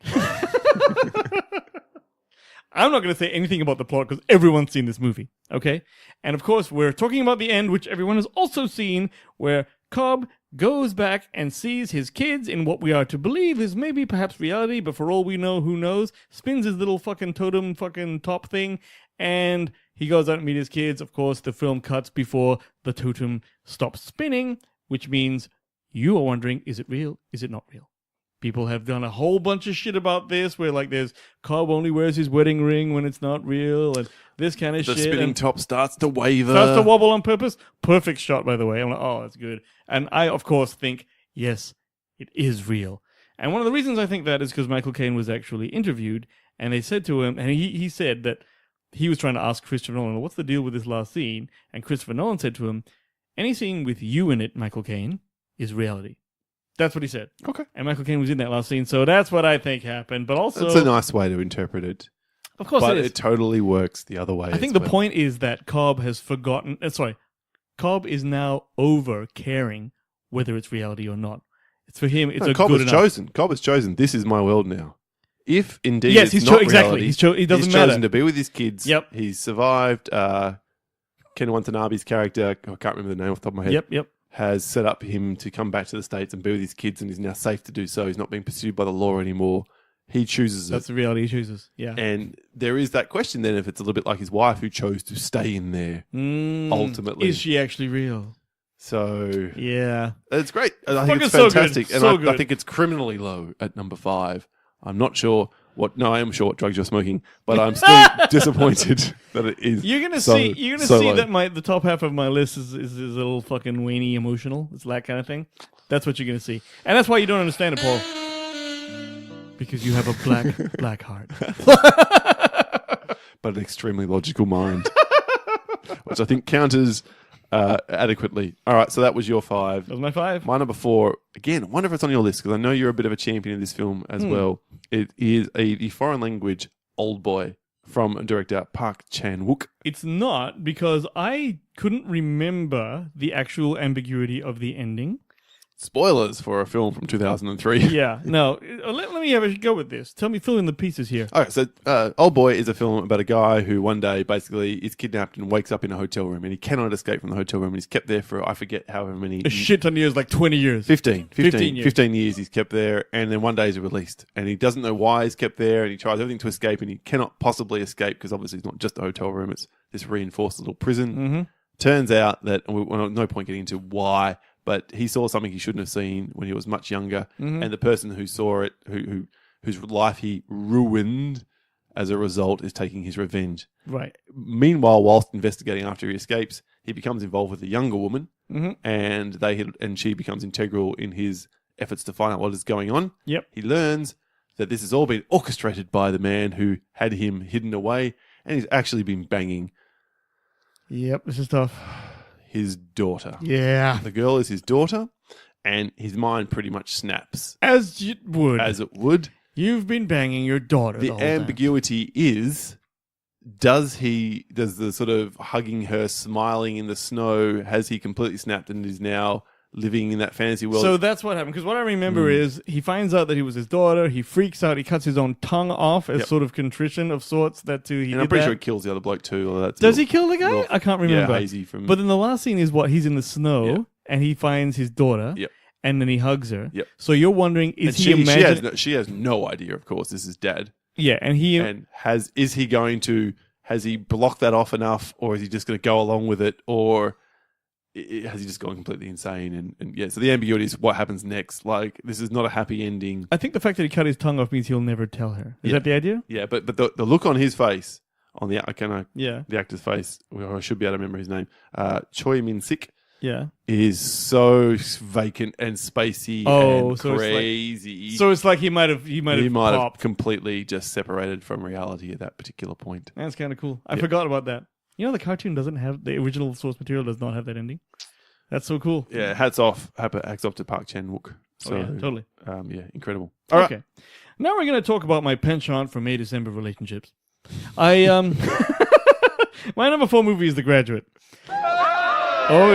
I'm not going to say anything about the plot because everyone's seen this movie, okay? And of course, we're talking about the end, which everyone has also seen, where Cobb goes back and sees his kids in what we are to believe is maybe perhaps reality, but for all we know, who knows? Spins his little fucking totem fucking top thing, and he goes out and meet his kids. Of course, the film cuts before the totem stops spinning, which means you are wondering, is it real? Is it not real? People have done a whole bunch of shit about this, where like there's Cobb only wears his wedding ring when it's not real, and this kind of The shit. spinning and top starts to waver. starts to wobble on purpose. Perfect shot, by the way. I'm like, oh, that's good. And I, of course, think, yes, it is real. And one of the reasons I think that is because Michael Caine was actually interviewed, and they said to him, and he said that he was trying to ask Christopher Nolan, what's the deal with this last scene? And Christopher Nolan said to him, any scene with you in it, Michael Caine, is reality. That's what he said. Okay. And Michael Caine was in that last scene, so that's what I think happened. But also, That's a nice way to interpret it. of course, But it is. it totally works the other way. I think as the well. point is that Cobb has forgotten. Cobb is now over caring whether it's reality or not. It's for him. It's No, a Cobb good has enough. chosen. Cobb has chosen. This is my world now. If indeed Yes, it's he's not exactly. reality, It doesn't he's matter. chosen to be with his kids. Yep. He's survived. Ken Watanabe's character, I can't remember the name off the top of my head, Yep. has set up him to come back to the States and be with his kids, and he's now safe to do so. He's not being pursued by the law anymore. He chooses That's it. the reality he chooses. Yeah. And there is that question then if it's a little bit like his wife who chose to stay in there ultimately. Is she actually real? So Yeah. it's great. I Fucking think it's so good. fantastic. And So I good. think it's criminally low at number 5. I'm not sure I am sure what drugs you're smoking, but I'm still disappointed that it is. You're gonna so- see. You're gonna so see low. that the top half of my list is a little fucking whiny emotional. It's that kind of thing. That's what you're gonna see, and that's why you don't understand it, Paul. Because you have a black heart. but an extremely logical mind, which I think counters adequately. All right, so that was your 5. That was my 5. My number 4, again, I wonder if it's on your list because I know you're a bit of a champion of this film as well. It is the foreign language Old Boy from director Park Chan-wook. It's not because I couldn't remember the actual ambiguity of the ending. Spoilers for a film from 2003. Yeah, no. Let me have a go with this. Fill in the pieces here. Okay, so Old Boy is a film about a guy who one day basically is kidnapped and wakes up in a hotel room and he cannot escape from the hotel room and he's kept there for, I forget however many... A shit ton of years, like 20 years. 15 years. 15 years he's kept there, and then one day he's released and he doesn't know why he's kept there, and he tries everything to escape and he cannot possibly escape because obviously it's not just a hotel room, it's this reinforced little prison. Mm-hmm. Turns out that, well, no point getting into why, but he saw something he shouldn't have seen when he was much younger, and the person who saw it, whose life he ruined as a result, is taking his revenge. Right. Meanwhile, whilst investigating after he escapes, he becomes involved with a younger woman, and she becomes integral in his efforts to find out what is going on. Yep. He learns that this has all been orchestrated by the man who had him hidden away, and he's actually been banging Yep, this is tough. his daughter. Yeah. The girl is his daughter, and his mind pretty much snaps, As you would. as it would. You've been banging your daughter The whole time. ambiguity is, does the sort of hugging her, smiling in the snow, has he completely snapped and is now living in that fantasy world? So that's what happened. Because what I remember is he finds out that he was his daughter. He freaks out. He cuts his own tongue off as sort of contrition of sorts. He and did I'm pretty that. sure he kills the other bloke too. Or that's Does he kill the guy? little- I can't remember. Yeah, Hazy from... But then the last scene is what? He's in the snow Yeah. and he finds his daughter. Yep. and then he hugs her. Yep. So you're wondering, is and he imagining? she has no idea, of course, this is Dad. Yeah, and he has he blocked that off enough, or is he just going to go along with it, or has he just gone completely insane? And yeah, so the ambiguity is what happens next. Like, this is not a happy ending. I think the fact that he cut his tongue off means he'll never tell her. Is that the idea? Yeah, but the look on his face, on the the actor's face, I should be able to remember his name, Choi Min-sik, is so vacant and spacey and crazy. So it's like he might have completely just separated from reality at that particular point. That's kind of cool. I forgot about that. You know, the cartoon doesn't have the original source material. Does not have that ending. That's so cool. Yeah, hats off to Park Chan-wook. So, totally. Incredible. All right. Now we're going to talk about my penchant for May December relationships. My number 4 movie is The Graduate. Oh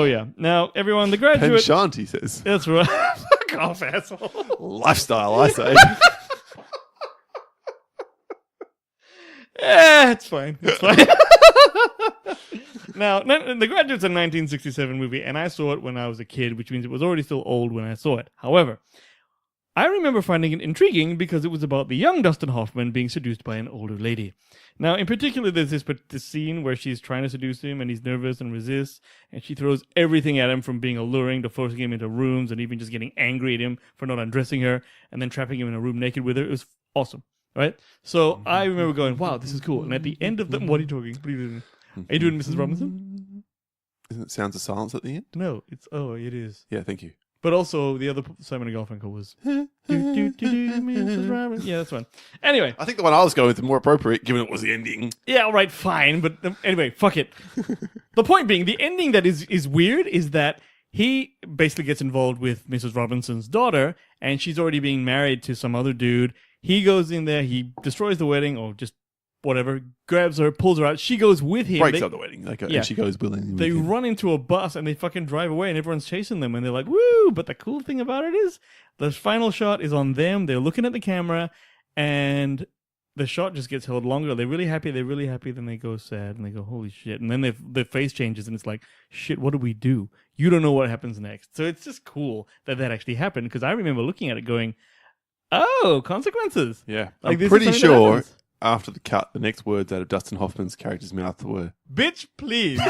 yeah. Now, everyone, The Graduate. Penchant, he says. That's right. Fuck off, asshole. Lifestyle, I say. It's fine. Now, The Graduate's a 1967 movie, and I saw it when I was a kid, which means it was already still old when I saw it. However, I remember finding it intriguing because it was about the young Dustin Hoffman being seduced by an older lady. Now, in particular, there's this scene where she's trying to seduce him, and he's nervous and resists, and she throws everything at him, from being alluring to forcing him into rooms and even just getting angry at him for not undressing her and then trapping him in a room naked with her. It was awesome, right? So I remember going, wow, this is cool. And at the end of the... What are you talking? What are you doing? Are you doing Mrs. Robinson? Isn't it Sounds of Silence at the end? No, it is. Yeah, thank you. But also, the other Simon and Garfunkel was... Mrs. Robinson. Yeah, that's one. Anyway. I think the one I was going with is more appropriate, given it was the ending. Yeah, all right, fine. But anyway, fuck it. The point being, the ending that is weird is that he basically gets involved with Mrs. Robinson's daughter, and she's already being married to some other dude. He goes in there, he destroys the wedding, or just whatever, grabs her, pulls her out. She goes with him. Breaks up the wedding. And she goes willingly with They him. run into a bus and they fucking drive away, and everyone's chasing them, and they're like, woo! But the cool thing about it is, the final shot is on them. They're looking at the camera, and the shot just gets held longer. They're really happy, then they go sad, and they go, holy shit. And then their face changes, and it's like, shit, what do we do? You don't know what happens next. So it's just cool that happened, because I remember looking at it going, oh, consequences. Yeah. Like, I'm pretty sure after the cut, the next words out of Dustin Hoffman's character's mouth were, bitch, please.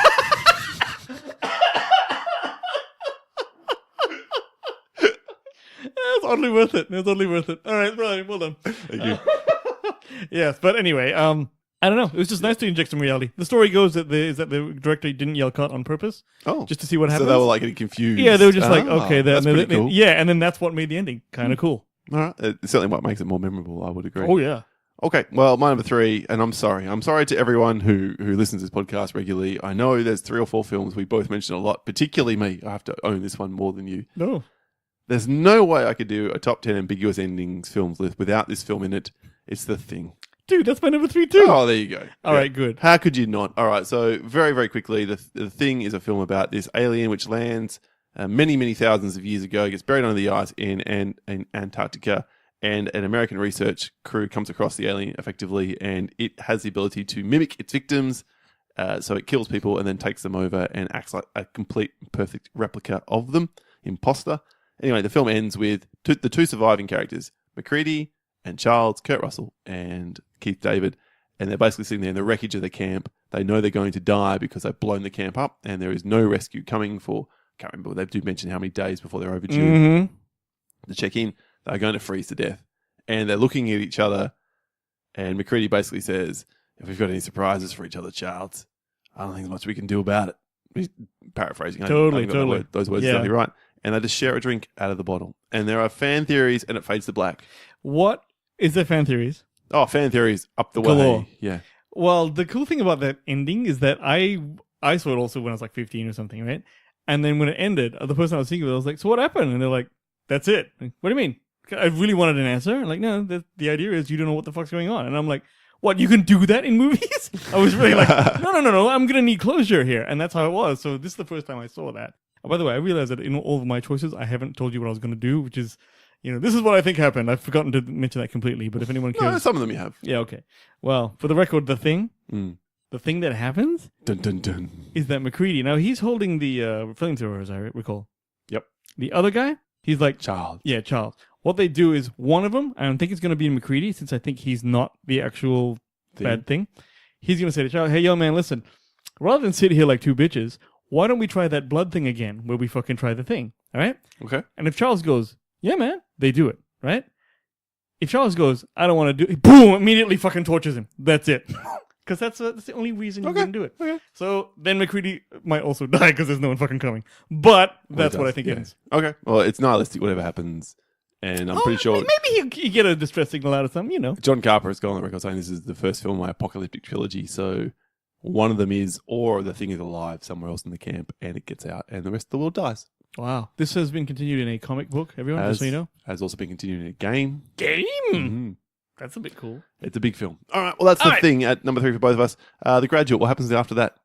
That's oddly worth it. All right, well done. Thank you. Yes, but anyway, I don't know. It was just nice to inject some reality. The story goes that the director didn't yell cut on purpose. Oh. Just to see what happens. So they were like getting confused. Yeah, they were just like, okay. That's pretty cool. Yeah, and then that's what made the ending kind of cool. All right. It's certainly what makes it more memorable, I would agree. Oh, yeah. Okay, well, my number 3, and I'm sorry to everyone who listens to this podcast regularly. I know there's 3 or 4 films we both mention a lot, particularly me. I have to own this one more than you. No. There's no way I could do a top 10 ambiguous endings films list without this film in it. It's The Thing. Dude, that's my number 3 too. Oh, there you go. All right, good. How could you not? All right, so very, very quickly, The Thing is a film about this alien which lands many, many thousands of years ago, gets buried under the ice in Antarctica, and an American research crew comes across the alien effectively, and it has the ability to mimic its victims. So it kills people and then takes them over and acts like a complete, perfect replica of them. Imposter. Anyway, the film ends with the 2 surviving characters, McCready and Charles, Kurt Russell, and Keith David. And they're basically sitting there in the wreckage of the camp. They know they're going to die because they've blown the camp up, and there is no rescue coming for, I can't remember, they do mention how many days before they're overdue to check in. They're going to freeze to death. And they're looking at each other, and McCready basically says, if we've got any surprises for each other, Charles, I don't think there's much we can do about it. He's paraphrasing. Totally. Those words exactly right. And they just share a drink out of the bottle. And there are fan theories, and it fades to black. What is there fan theories? Oh, fan theories up the Galore. way. Yeah. Well, the cool thing about that ending is that I saw it also when I was like 15 or something, right? And then when it ended, the person I was thinking with, I was like, so what happened? And they're like, that's it. Like, what do you mean? I really wanted an answer. I'm like, no, the idea is you don't know what the fuck's going on. And I'm like, what, you can do that in movies? I was really like, no, I'm going to need closure here. And that's how it was. So this is the first time I saw that. Oh, by the way, I realized that in all of my choices, I haven't told you what I was going to do, which is, this is what I think happened. I've forgotten to mention that completely, but if anyone cares. No, some of them you have. Yeah, okay. Well, for the record, the thing that happens dun, dun, dun. is that McCready, now he's holding the flamethrower, as I recall. Yep. The other guy, he's like, Charles. Yeah, Charles. What they do is one of them, I don't think it's going to be McCready since I think he's not the actual bad thing. He's going to say to Charles, hey, yo, man, listen, rather than sit here like two bitches, why don't we try that blood thing again where we fucking try the thing, all right? Okay. And if Charles goes, yeah, man, they do it, right? If Charles goes, I don't want to do it, boom, immediately fucking tortures him. That's it. Because that's the only reason you can do it. Okay. So then McCready might also die because there's no one fucking coming. But that's what I think it is. Okay. Well, it's nihilistic, whatever happens. And I'm pretty sure... Maybe he get a distress signal out of something, you know. John Carper has gone on the record saying this is the first film of my apocalyptic trilogy. So one of them is, or the thing is alive somewhere else in the camp, and it gets out, and the rest of the world dies. Wow. This has been continued in a comic book, everyone, just so you know. Has also been continued in a game. Game? Mm-hmm. That's a bit cool. It's a big film. All right. Well, that's the thing at number 3 for both of us. The Graduate. What happens after that?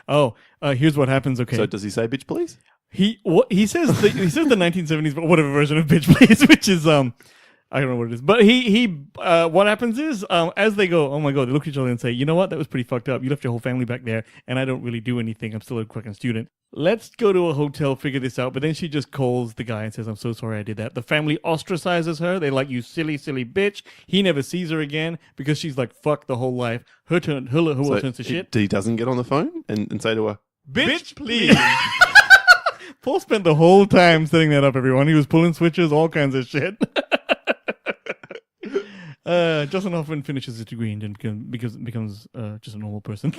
Oh, here's what happens. Okay. So does he say "bitch, please"? He says the 1970s, but whatever version of "bitch, please," which is I don't know what it is. But he what happens is as they go, oh my god, they look at each other and say, you know what, that was pretty fucked up. You left your whole family back there, and I don't really do anything. I'm still a fucking student. Let's go to a hotel, figure this out. But then she just calls the guy and says, I'm so sorry I did that. The family ostracizes her. They like, you silly, silly bitch. He never sees her again because she's like, fuck the whole life. Her world turns to shit. He doesn't get on the phone and say to her, bitch, please. Paul spent the whole time setting that up, everyone. He was pulling switches, all kinds of shit. Justin Hoffman finishes his degree and then becomes just a normal person.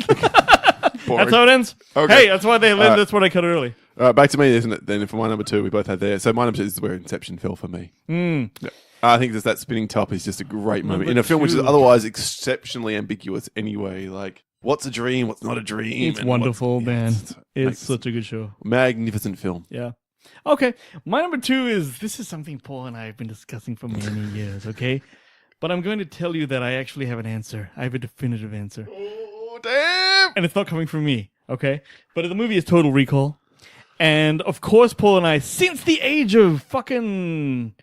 That's how it ends. Okay. Hey, that's why that's what I cut early. All right, back to me, isn't it? Then for my number 2, we both had there. So my number 2 is where Inception fell for me. Yeah. I think that spinning top is just a great moment in a film which is otherwise exceptionally ambiguous anyway. Like, what's a dream? What's not a dream? It's wonderful, man. It's such a good show. Magnificent film. Yeah. Okay. My number 2 this is something Paul and I have been discussing for many years, okay? But I'm going to tell you that I actually have an answer. I have a definitive answer. Oh, damn! And it's not coming from me, okay? But the movie is Total Recall. And, of course, Paul and I, since the age of fucking...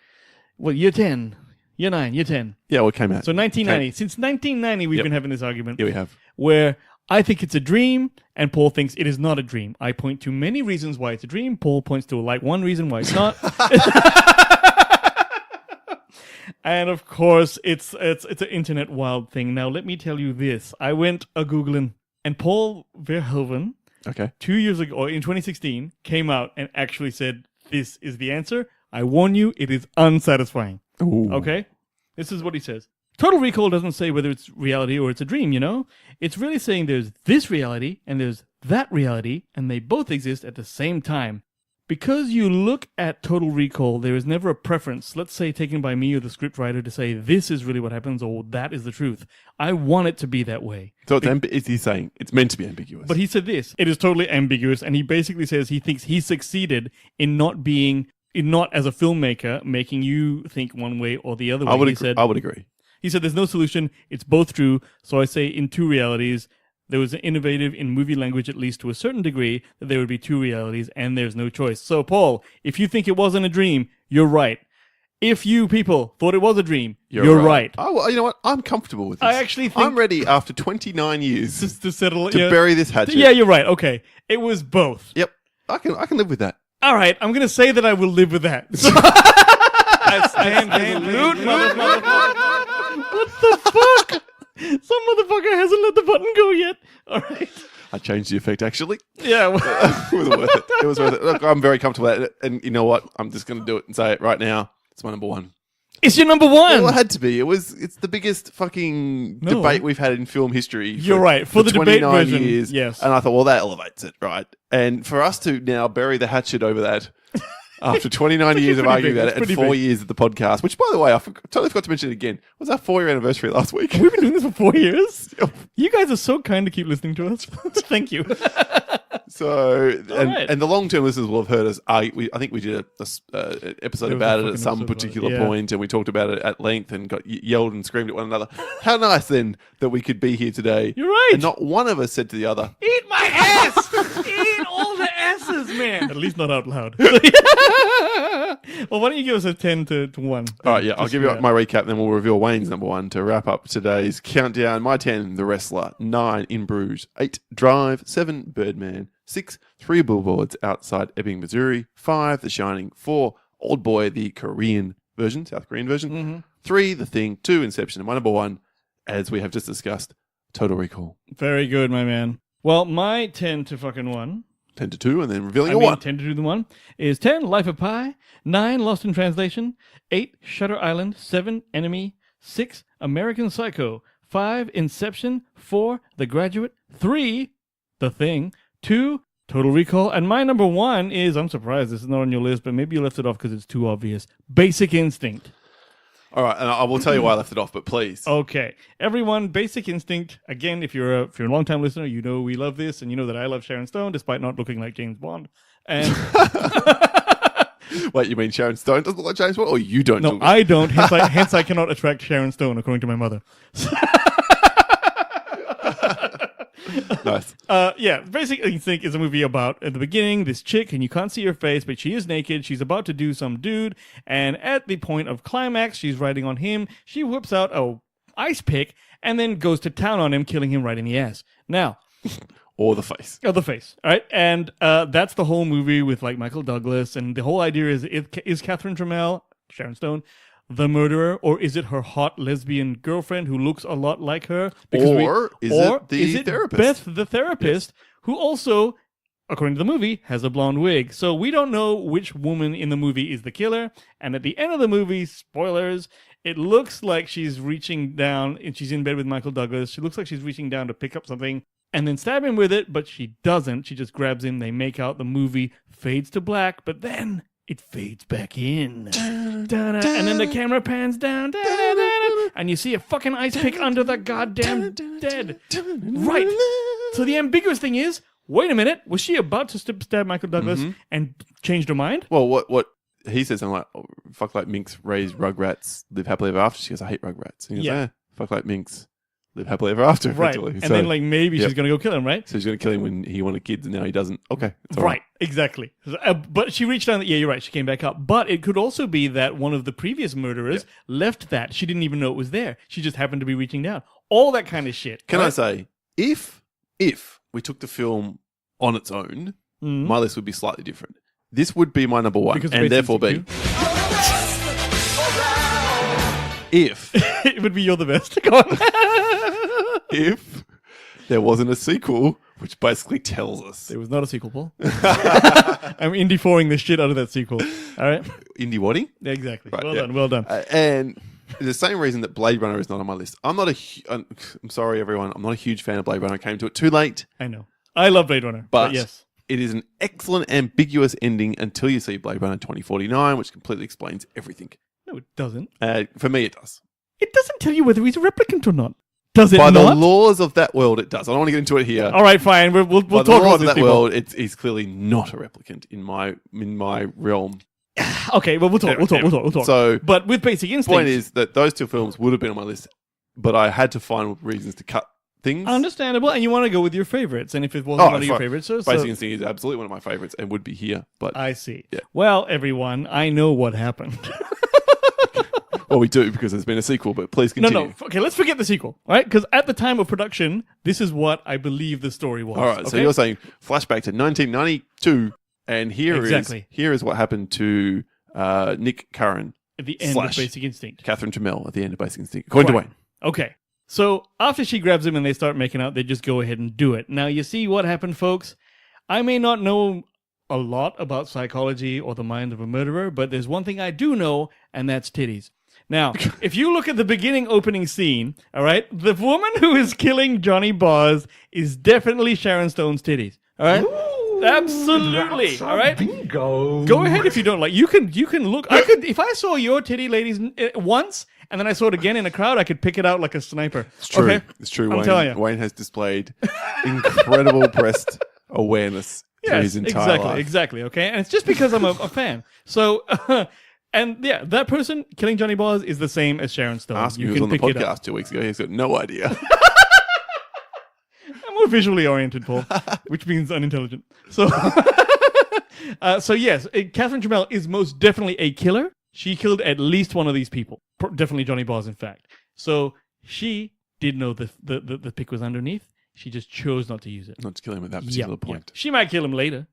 year 10, year 9, year 10. Yeah, what came out? So 1990. Since 1990, we've been having this argument. Yeah, we have. Where I think it's a dream, and Paul thinks it is not a dream. I point to many reasons why it's a dream. Paul points to one reason why it's not. And of course, it's an internet wild thing. Now, let me tell you this. I went a-Googling, and Paul Verhoeven, 2 years ago, or in 2016, came out and actually said, this is the answer. I warn you, it is unsatisfying. Ooh. Okay? This is what he says. Total Recall doesn't say whether it's reality or it's a dream, you know? It's really saying there's this reality and there's that reality, and they both exist at the same time. Because you look at Total Recall, there is never a preference, let's say taken by me or the scriptwriter, to say this is really what happens or that is the truth. I want it to be that way. So he's saying it's meant to be ambiguous. But he said this. It is totally ambiguous, and he basically says he thinks he succeeded in not as a filmmaker making you think one way or the other way. I would agree. He said there's no solution. It's both true. So I say in two realities, there was an innovative in movie language, at least to a certain degree, that there would be two realities and there's no choice. So Paul, if you think it wasn't a dream, you're right. If you people thought it was a dream, you're right. Oh, well, you know what? I'm comfortable with this. I actually think I'm ready after 29 years just to settle to bury this hatchet. Yeah, you're right. Okay. It was both. Yep. I can live with that. All right. I'm going to say that I will live with that. I stand resolute, What the fuck? Some motherfucker hasn't let the button go yet. All right. I changed the effect, actually. Yeah. It was worth it. It was worth it. Look, I'm very comfortable with it. And you know what? I'm just going to do it and say it right now. It's my number 1. It's your number 1. Well, it had to be. It's the biggest fucking debate we've had in film history. You're right. For the debate version, years. Yes. And I thought, well, that elevates it, right? And for us to now bury the hatchet over that after 29 years of arguing about it and 4 years of the podcast, which, by the way, I totally forgot to mention it again, was our 4-year anniversary last week. We've been doing this for 4 years? You guys are so kind to keep listening to us. Thank you. So, and the long-term listeners will have heard us. I think we did an episode about it at some particular point, and we talked about it at length and got yelled and screamed at one another. How nice, then, that we could be here today. You're right. And not one of us said to the other, "Eat my ass! Eat all the asses, man!" At least not out loud. Well, why don't you give us a 10 to 1? All right, yeah, I'll give you my recap, then we'll reveal Wayne's number 1 to wrap up today's countdown. My 10, The Wrestler. 9, In Bruges. 8, Drive. 7, Birdman. 6, 3 Billboards Outside Ebbing, Missouri. 5, The Shining. 4, Old Boy, the Korean version, South Korean version. 3, The Thing. 2, Inception. And my number 1, as we have just discussed, Total Recall. Very good, my man. Well, my 10 to fucking 1. 10 to 2, and then revealing a 1. 10 to 2 the 1 is 10, Life of Pi. 9, Lost in Translation. 8, Shutter Island. 7, Enemy. 6, American Psycho. 5, Inception. 4, The Graduate. 3, The Thing. 2, Total Recall. And my number 1 is, I'm surprised this is not on your list, but maybe you left it off because it's too obvious. Basic Instinct. All right, and I will tell you why I left it off, but please. Okay. Everyone, Basic Instinct. Again, if you're a long-time listener, you know we love this, and you know that I love Sharon Stone, despite not looking like James Bond. And Wait, you mean Sharon Stone doesn't look like James Bond, or you don't? No, I don't. Hence, I cannot attract Sharon Stone, according to my mother. Nice. Basic Instinct is a movie about, at the beginning, this chick, and you can't see her face, but she is naked. She's about to do some dude, and at the point of climax, she's riding on him. She whips out a ice pick, and then goes to town on him, killing him right in the ass. Now... Or the face. Or the face, all right? And that's the whole movie with, like, Michael Douglas, and the whole idea is Catherine Trammell, Sharon Stone, the murderer, or is it her hot lesbian girlfriend who looks a lot like her? Is it the therapist? Beth, the therapist, who also, according to the movie, has a blonde wig. So we don't know which woman in the movie is the killer. And at the end of the movie, spoilers, it looks like she's reaching down, and she's in bed with Michael Douglas. She looks like she's reaching down to pick up something and then stab him with it, but she doesn't. She just grabs him. They make out. The movie fades to black, but then it fades back in. And then the camera pans down. And you see a fucking ice pick under the goddamn dead. Right. So the ambiguous thing is, wait a minute, was she about to stab Michael Douglas and changed her mind? Well, what he says, I'm like, oh, fuck like minks, raise rugrats, live happily ever after. She goes, I hate rugrats. And he goes, fuck like minks, live happily ever after. Right. And then like maybe she's going to go kill him, right? So she's going to kill him when he wanted kids and now he doesn't. Okay. Right. Exactly. But she reached down. Yeah, you're right. She came back up. But it could also be that one of the previous murderers left that. She didn't even know it was there. She just happened to be reaching down. All that kind of shit. Can I say, if we took the film on its own, my list would be slightly different. This would be my number 1, because and therefore be... If... it would be You're the Best. Go on. If there wasn't a sequel, which basically tells us... There was not a sequel, Paul. I'm indie-4ing the shit out of that sequel. All right? Indie-wadding? Yeah, exactly. Right, Well done. And the same reason that Blade Runner is not on my list. I'm sorry, everyone. I'm not a huge fan of Blade Runner. I came to it too late. I know. I love Blade Runner, but yes. It is an excellent, ambiguous ending until you see Blade Runner 2049, which completely explains everything. No, it doesn't. For me, it does. It doesn't tell you whether he's a replicant or not. Does it By not? the laws of that world, it does. I don't want to get into it here. All right, fine. We'll talk about this. That world, he's clearly not a replicant in my realm. Okay, well, we'll talk. So, but with Basic Instinct... The point is that those two films would have been on my list, but I had to find reasons to cut things. Understandable, and you want to go with your favorites, and if it wasn't one of your favorites... Basic Instinct is absolutely one of my favorites and would be here, but... I see. Yeah. Well, everyone, I know what happened. Well, we do, because there's been a sequel, but please continue. No. Okay, let's forget the sequel, all right? Because at the time of production, this is what I believe the story was. All right, so you're saying flashback to 1992, and here is what happened to Nick Curran at the end of Basic Instinct. Catherine Trammell at the end of Basic Instinct, according to Wayne. Okay, so after she grabs him and they start making out, they just go ahead and do it. Now, you see what happened, folks? I may not know a lot about psychology or the mind of a murderer, but there's one thing I do know, and that's titties. Now, if you look at the beginning opening scene, all right, the woman who is killing Johnny Boz is definitely Sharon Stone's titties. All right? Ooh, absolutely. All right? Bingo. Go ahead if you don't like. You can look. If I saw your titty ladies once and then I saw it again in a crowd, I could pick it out like a sniper. It's true. Okay? It's true. I'm telling you. Wayne has displayed incredible breast awareness through his entire life. Exactly. Okay, and it's just because I'm a fan. So. And yeah, that person killing Johnny Boz is the same as Sharon Stone. Ask me who was on the podcast 2 weeks ago. He's got no idea. I'm more visually oriented, Paul, which means unintelligent. So, yes, Catherine Trammell is most definitely a killer. She killed at least one of these people. Definitely Johnny Boz, in fact. So she did know the pick was underneath. She just chose not to use it. Not to kill him at that particular point. She might kill him later,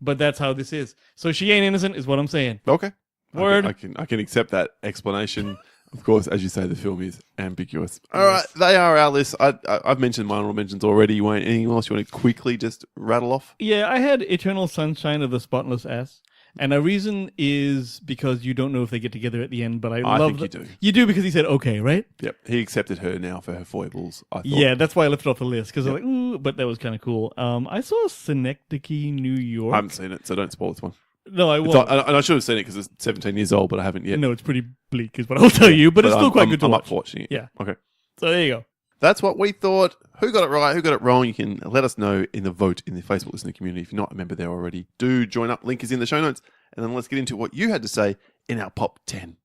but that's how this is. So she ain't innocent, is what I'm saying. Okay. Word. I can accept that explanation. Of course, as you say, the film is ambiguous. All right, they are our list. I've mentioned my honorable mentions already. Wayne, anything else you want to quickly just rattle off? Yeah, I had Eternal Sunshine of the Spotless Ass. And the reason is because you don't know if they get together at the end, but I love think you do. You do because he said okay, right? Yep. He accepted her now for her foibles, I thought. Yeah, that's why I left it off the list, because I was like, ooh, but that was kind of cool. I saw Synecdoche, New York. I haven't seen it, so don't spoil this one. No, I won't. And I should have seen it because it's 17 years old, but I haven't yet. No, it's pretty bleak, is what I'll tell you, but it's still quite good to I'm watch. up for watching it. Yeah. Okay. So there you go. That's what we thought. Who got it right? Who got it wrong? You can let us know in the vote in the Facebook listener community. If you're not a member there already, do join up. Link is in the show notes. And then let's get into what you had to say in our Pop 10.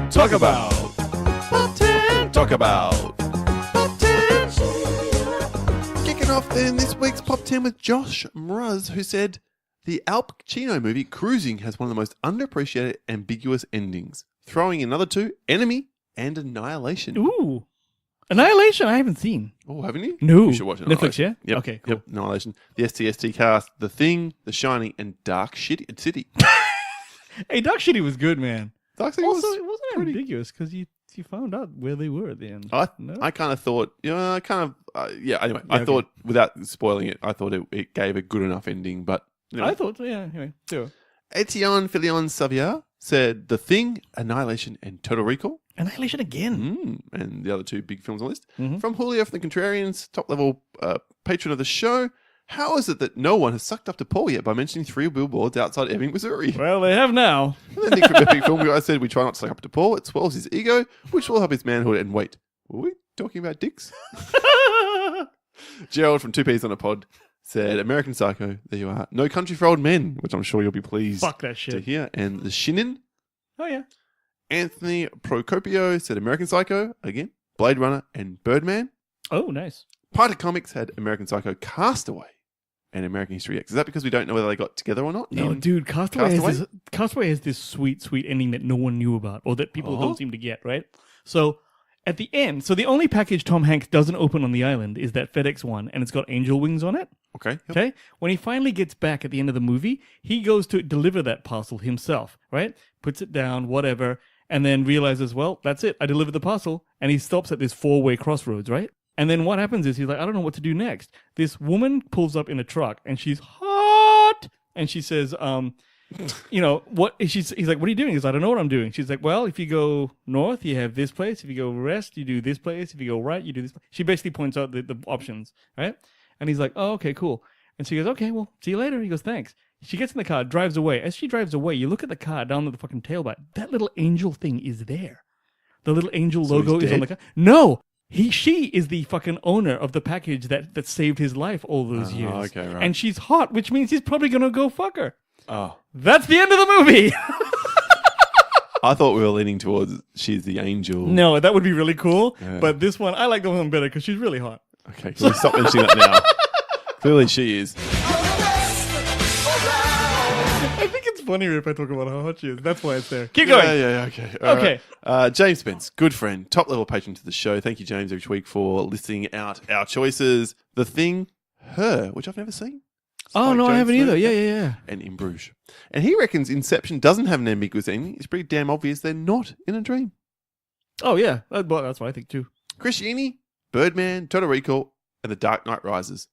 Talk about. Pop 10. Talk about. Pop 10. Kicking off then this week's Pop 10 with Josh Mraz, who said, the Al Pacino movie Cruising has one of the most underappreciated ambiguous endings, throwing another two, Enemy and Annihilation. Ooh. Annihilation, I haven't seen. Oh, haven't you? No. You should watch Netflix, Annihilation. yeah? Yep. Okay, cool. Yep, Annihilation. The STST cast, The Thing, The Shining, and Dark City. Hey, Dark City was good, man. Dark City Also, was it wasn't pretty... ambiguous because you found out where they were at the end. I kind of thought, anyway, Yeah, I thought, without spoiling it, I thought it gave a good enough ending, but... I thought so, yeah. Anyway, sure. Etienne Filion Xavier said The Thing, Annihilation, and Total Recall. Annihilation again. And the other two big films on the list. Mm-hmm. From Julio from the Contrarians, top level patron of the show. How is it that no one has sucked up to Paul yet by mentioning 3 billboards outside Ebbing, Missouri? Well, they have now. And then Nick from Epic Film Guy said we try not to suck up to Paul. It swells his ego, which will help his manhood. And wait, were we talking about dicks? Gerald from 2Ps on a Pod said American Psycho. There you are. No Country for Old Men, which I'm sure you'll be pleased Fuck that shit. to hear. And The Shinin. Oh, yeah. Anthony Procopio said American Psycho again, Blade Runner, and Birdman. Oh, nice. Pita Comics had American Psycho, Castaway, and American History X. Is that because we don't know whether they got together or not? No, dude, Castaway has this sweet, sweet ending that no one knew about, or that people don't seem to get, right? So, at the end, the only package Tom Hanks doesn't open on the island is that FedEx one, and it's got angel wings on it. Okay. Yep. Okay? When he finally gets back at the end of the movie, he goes to deliver that parcel himself, right? Puts it down, whatever, and then realizes, well, that's it. I delivered the parcel. And he stops at this 4-way crossroads, right? And then what happens is he's like, I don't know what to do next. This woman pulls up in a truck and she's hot. And she says, what? He's like, what are you doing? He's like, I don't know what I'm doing. She's like, well, if you go north, you have this place. If you go west, you do this place. If you go right, you do this place. She basically points out the options, right? And he's like, oh, okay, cool. And she goes, okay, well, see you later. He goes, thanks. She gets in the car, drives away. As she drives away, you look at the car down to the fucking taillight. That little angel thing is there. The little angel logo is on the car. No, she is the fucking owner of the package that saved his life all those years. Okay, right. And she's hot, which means he's probably going to go fuck her. Oh. That's the end of the movie. I thought we were leaning towards she's the angel. No, that would be really cool. Yeah. But this one, I like the one better because she's really hot. Okay, can we stop mentioning that now? Clearly she is. I think it's funnier if I talk about how hot she is. That's why it's there. Keep going. Yeah, okay. Okay. Right. James Spence, good friend, top level patron to the show. Thank you, James, every week for listing out our choices. The Thing, Her, which I've never seen. Oh, no, I haven't either. Yeah. And In Bruges. And he reckons Inception doesn't have an ambiguous ending. It's pretty damn obvious they're not in a dream. Oh, yeah. Well, that's what I think, too. Chris Yini, Birdman, Total Recall, and The Dark Knight Rises.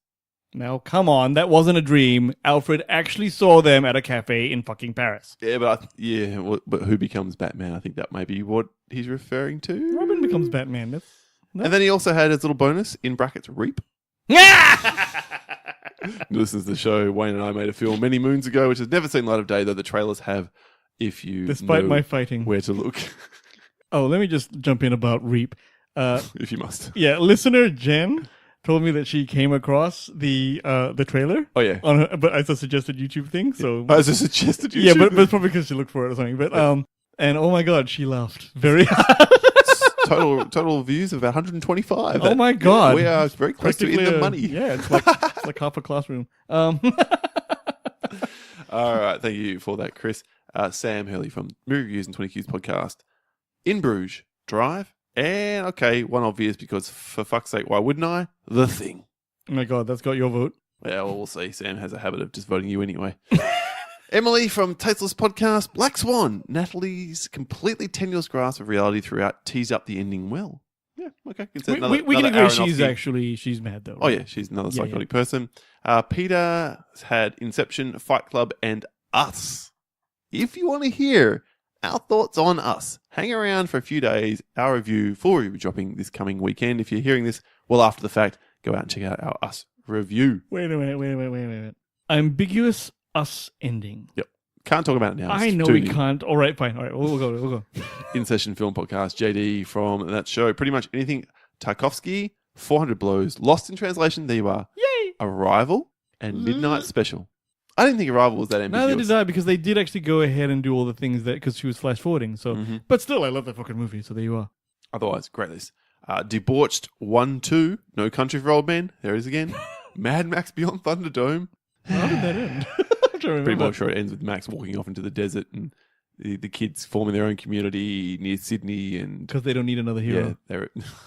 Now, come on. That wasn't a dream. Alfred actually saw them at a cafe in fucking Paris. Yeah, but who becomes Batman? I think that may be what he's referring to. Robin becomes Batman. No? And then he also had his little bonus, in brackets, Reap. Listens to the show. Wayne and I made a film many moons ago, which has never seen light of day, though the trailers have, if you Despite know my fighting. where to look. Oh, let me just jump in about Reap. If you must. Yeah, listener Jen told me that she came across the trailer. Oh, yeah. On her, but as a suggested YouTube thing. So As a suggested YouTube. yeah, but it's probably because she looked for it or something. But and oh my god, she laughed very hard. Total views of about 125. Oh my god, we are very close to in the money. Yeah, it's like half a classroom. All right, thank you for that, Chris. Sam Hurley from Movie Reviews and 20 Qs podcast. In Bruges, Drive, And, okay, one obvious because, for fuck's sake, why wouldn't I? The Thing. Oh my God, that's got your vote. Yeah, well, we'll see. Sam has a habit of just voting you anyway. Emily from Tasteless Podcast, Black Swan. Natalie's completely tenuous grasp of reality throughout teased up the ending well. Yeah, okay. We can agree she's mad though. Right? Oh yeah, she's another psychotic person. Peter had Inception, Fight Club, and Us. If you want to hear our thoughts on Us, hang around for a few days. Our review, full review dropping this coming weekend. If you're hearing this well after the fact, go out and check out our Us review. Wait a minute. Ambiguous Ending. Yep. Can't talk about it now. I know we can't. All right, fine. All right, we'll go. In Session Film Podcast, JD from that show. Pretty much anything Tarkovsky, 400 Blows, Lost in Translation, there you are. Yay! Arrival, and Midnight Special. I didn't think Arrival was that ambiguous. Neither did I, because they did actually go ahead and do all the things that, because she was flash forwarding. So, But still, I love that fucking movie, so there you are. Otherwise, great list. Debauched 1-2, No Country for Old Men, there it is again. Mad Max Beyond Thunderdome. How did that end? Pretty much sure it ends with Max walking off into the desert and the kids forming their own community near Sydney, and because they don't need another hero.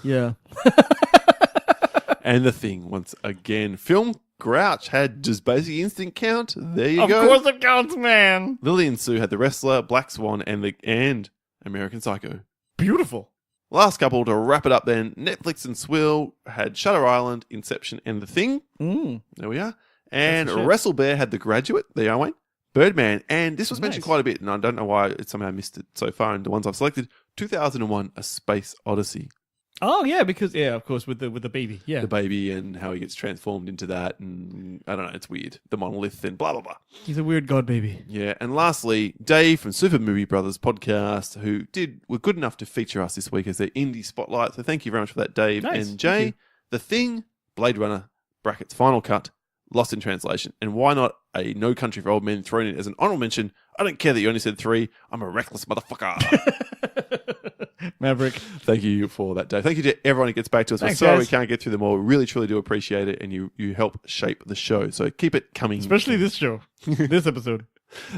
Yeah. And The Thing once again. Film Grouch had just basic instant count. There you go. Of course it counts, man. Lillian Sue had The Wrestler, Black Swan, and American Psycho. Beautiful. Last couple to wrap it up. Then Netflix and Swill had Shutter Island, Inception, and The Thing. There we are. And Wrestle Bear had The Graduate. There you are, Wayne. Birdman. And this was mentioned quite a bit, and I don't know why it somehow missed it so far. And the ones I've selected, 2001, A Space Odyssey. Oh, yeah, because, of course, with the baby. Yeah. The baby and how he gets transformed into that. And I don't know, it's weird. The monolith and blah, blah, blah. He's a weird god baby. Yeah. And lastly, Dave from Super Movie Brothers podcast, who were good enough to feature us this week as their indie spotlight. So thank you very much for that, Dave. Nice. And Jay, The Thing, Blade Runner, brackets, Final Cut, Lost in Translation, and why not a No Country for Old Men thrown in as an honorable mention? I don't care that you only said 3. I'm a reckless motherfucker. Maverick. Thank you for that, Dave. Thank you to everyone who gets back to us. Thanks, We're sorry guys. we can't get through them all. We really, truly do appreciate it, and you help shape the show. So keep it coming. Especially this show, this episode.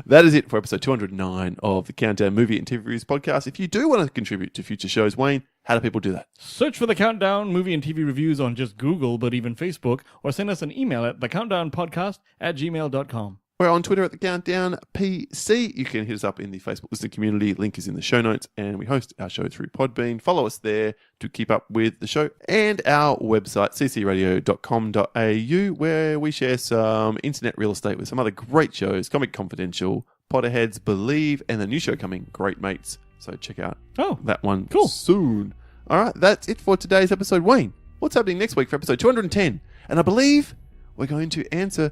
That is it for episode 209 of the Countdown Movie and TV Reviews podcast. If you do want to contribute to future shows, Wayne, how do people do that? Search for the Countdown Movie and TV Reviews on just Google, but even Facebook, or send us an email at thecountdownpodcast@gmail.com. We're on Twitter at the Countdown PC. You can hit us up in the Facebook listener community. Link is in the show notes, and we host our show through Podbean. Follow us there to keep up with the show, and our website ccradio.com.au, where we share some internet real estate with some other great shows: Comic Confidential, Potterheads, Believe, and the new show coming, Great Mates. So check out that one soon. All right, that's it for today's episode. Wayne, what's happening next week for episode 210? And I believe we're going to answer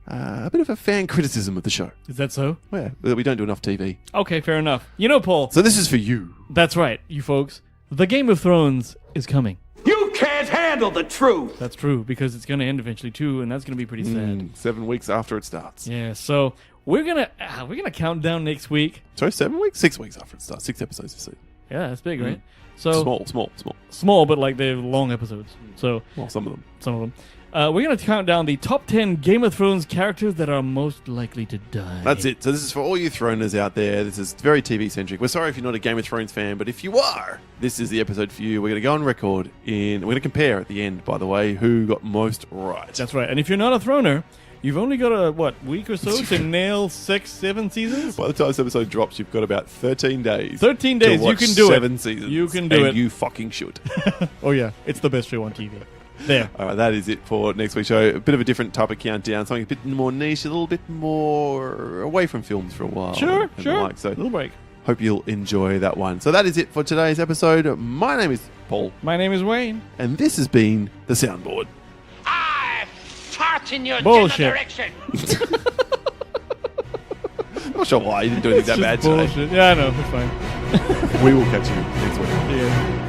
a bit of a fan criticism of the show. Is that so? Yeah, that we don't do enough TV. Okay, fair enough. You know, Paul. So this is for you. That's right, you folks. The Game of Thrones is coming. You can't handle the truth. That's true, because it's going to end eventually too, and that's going to be pretty sad. 7 weeks after it starts. Yeah, so we're gonna count down next week. Sorry, 7 weeks? 6 weeks after it starts. 6 episodes this season. Yeah, that's big, right? So Small, but like they're long episodes. So some of them. We're going to count down the top 10 Game of Thrones characters that are most likely to die. That's it. So this is for all you Throners out there. This is very TV-centric. We're sorry if you're not a Game of Thrones fan, but if you are, this is the episode for you. We're going to go on record. We're going to compare at the end, by the way, who got most right. That's right. And if you're not a Throner, you've only got a, week or so to nail 6-7 seasons? By the time this episode drops, you've got about 13 days. 13 days. To watch you can do 7 it. seasons. You can do it. You fucking should. Oh, yeah. It's the best show on TV. There. All right, that is it for next week's show. A bit of a different type of countdown, something a bit more niche, a little bit more away from films for a while. Sure. So little break. Hope you'll enjoy that one. So that is it for today's episode. My name is Paul. My name is Wayne. And this has been The Soundboard. I fart in your Bullshit. general direction. I'm not sure why you didn't do anything that bad today. Bullshit. Yeah, I know. It's fine. We will catch you next week. Yeah.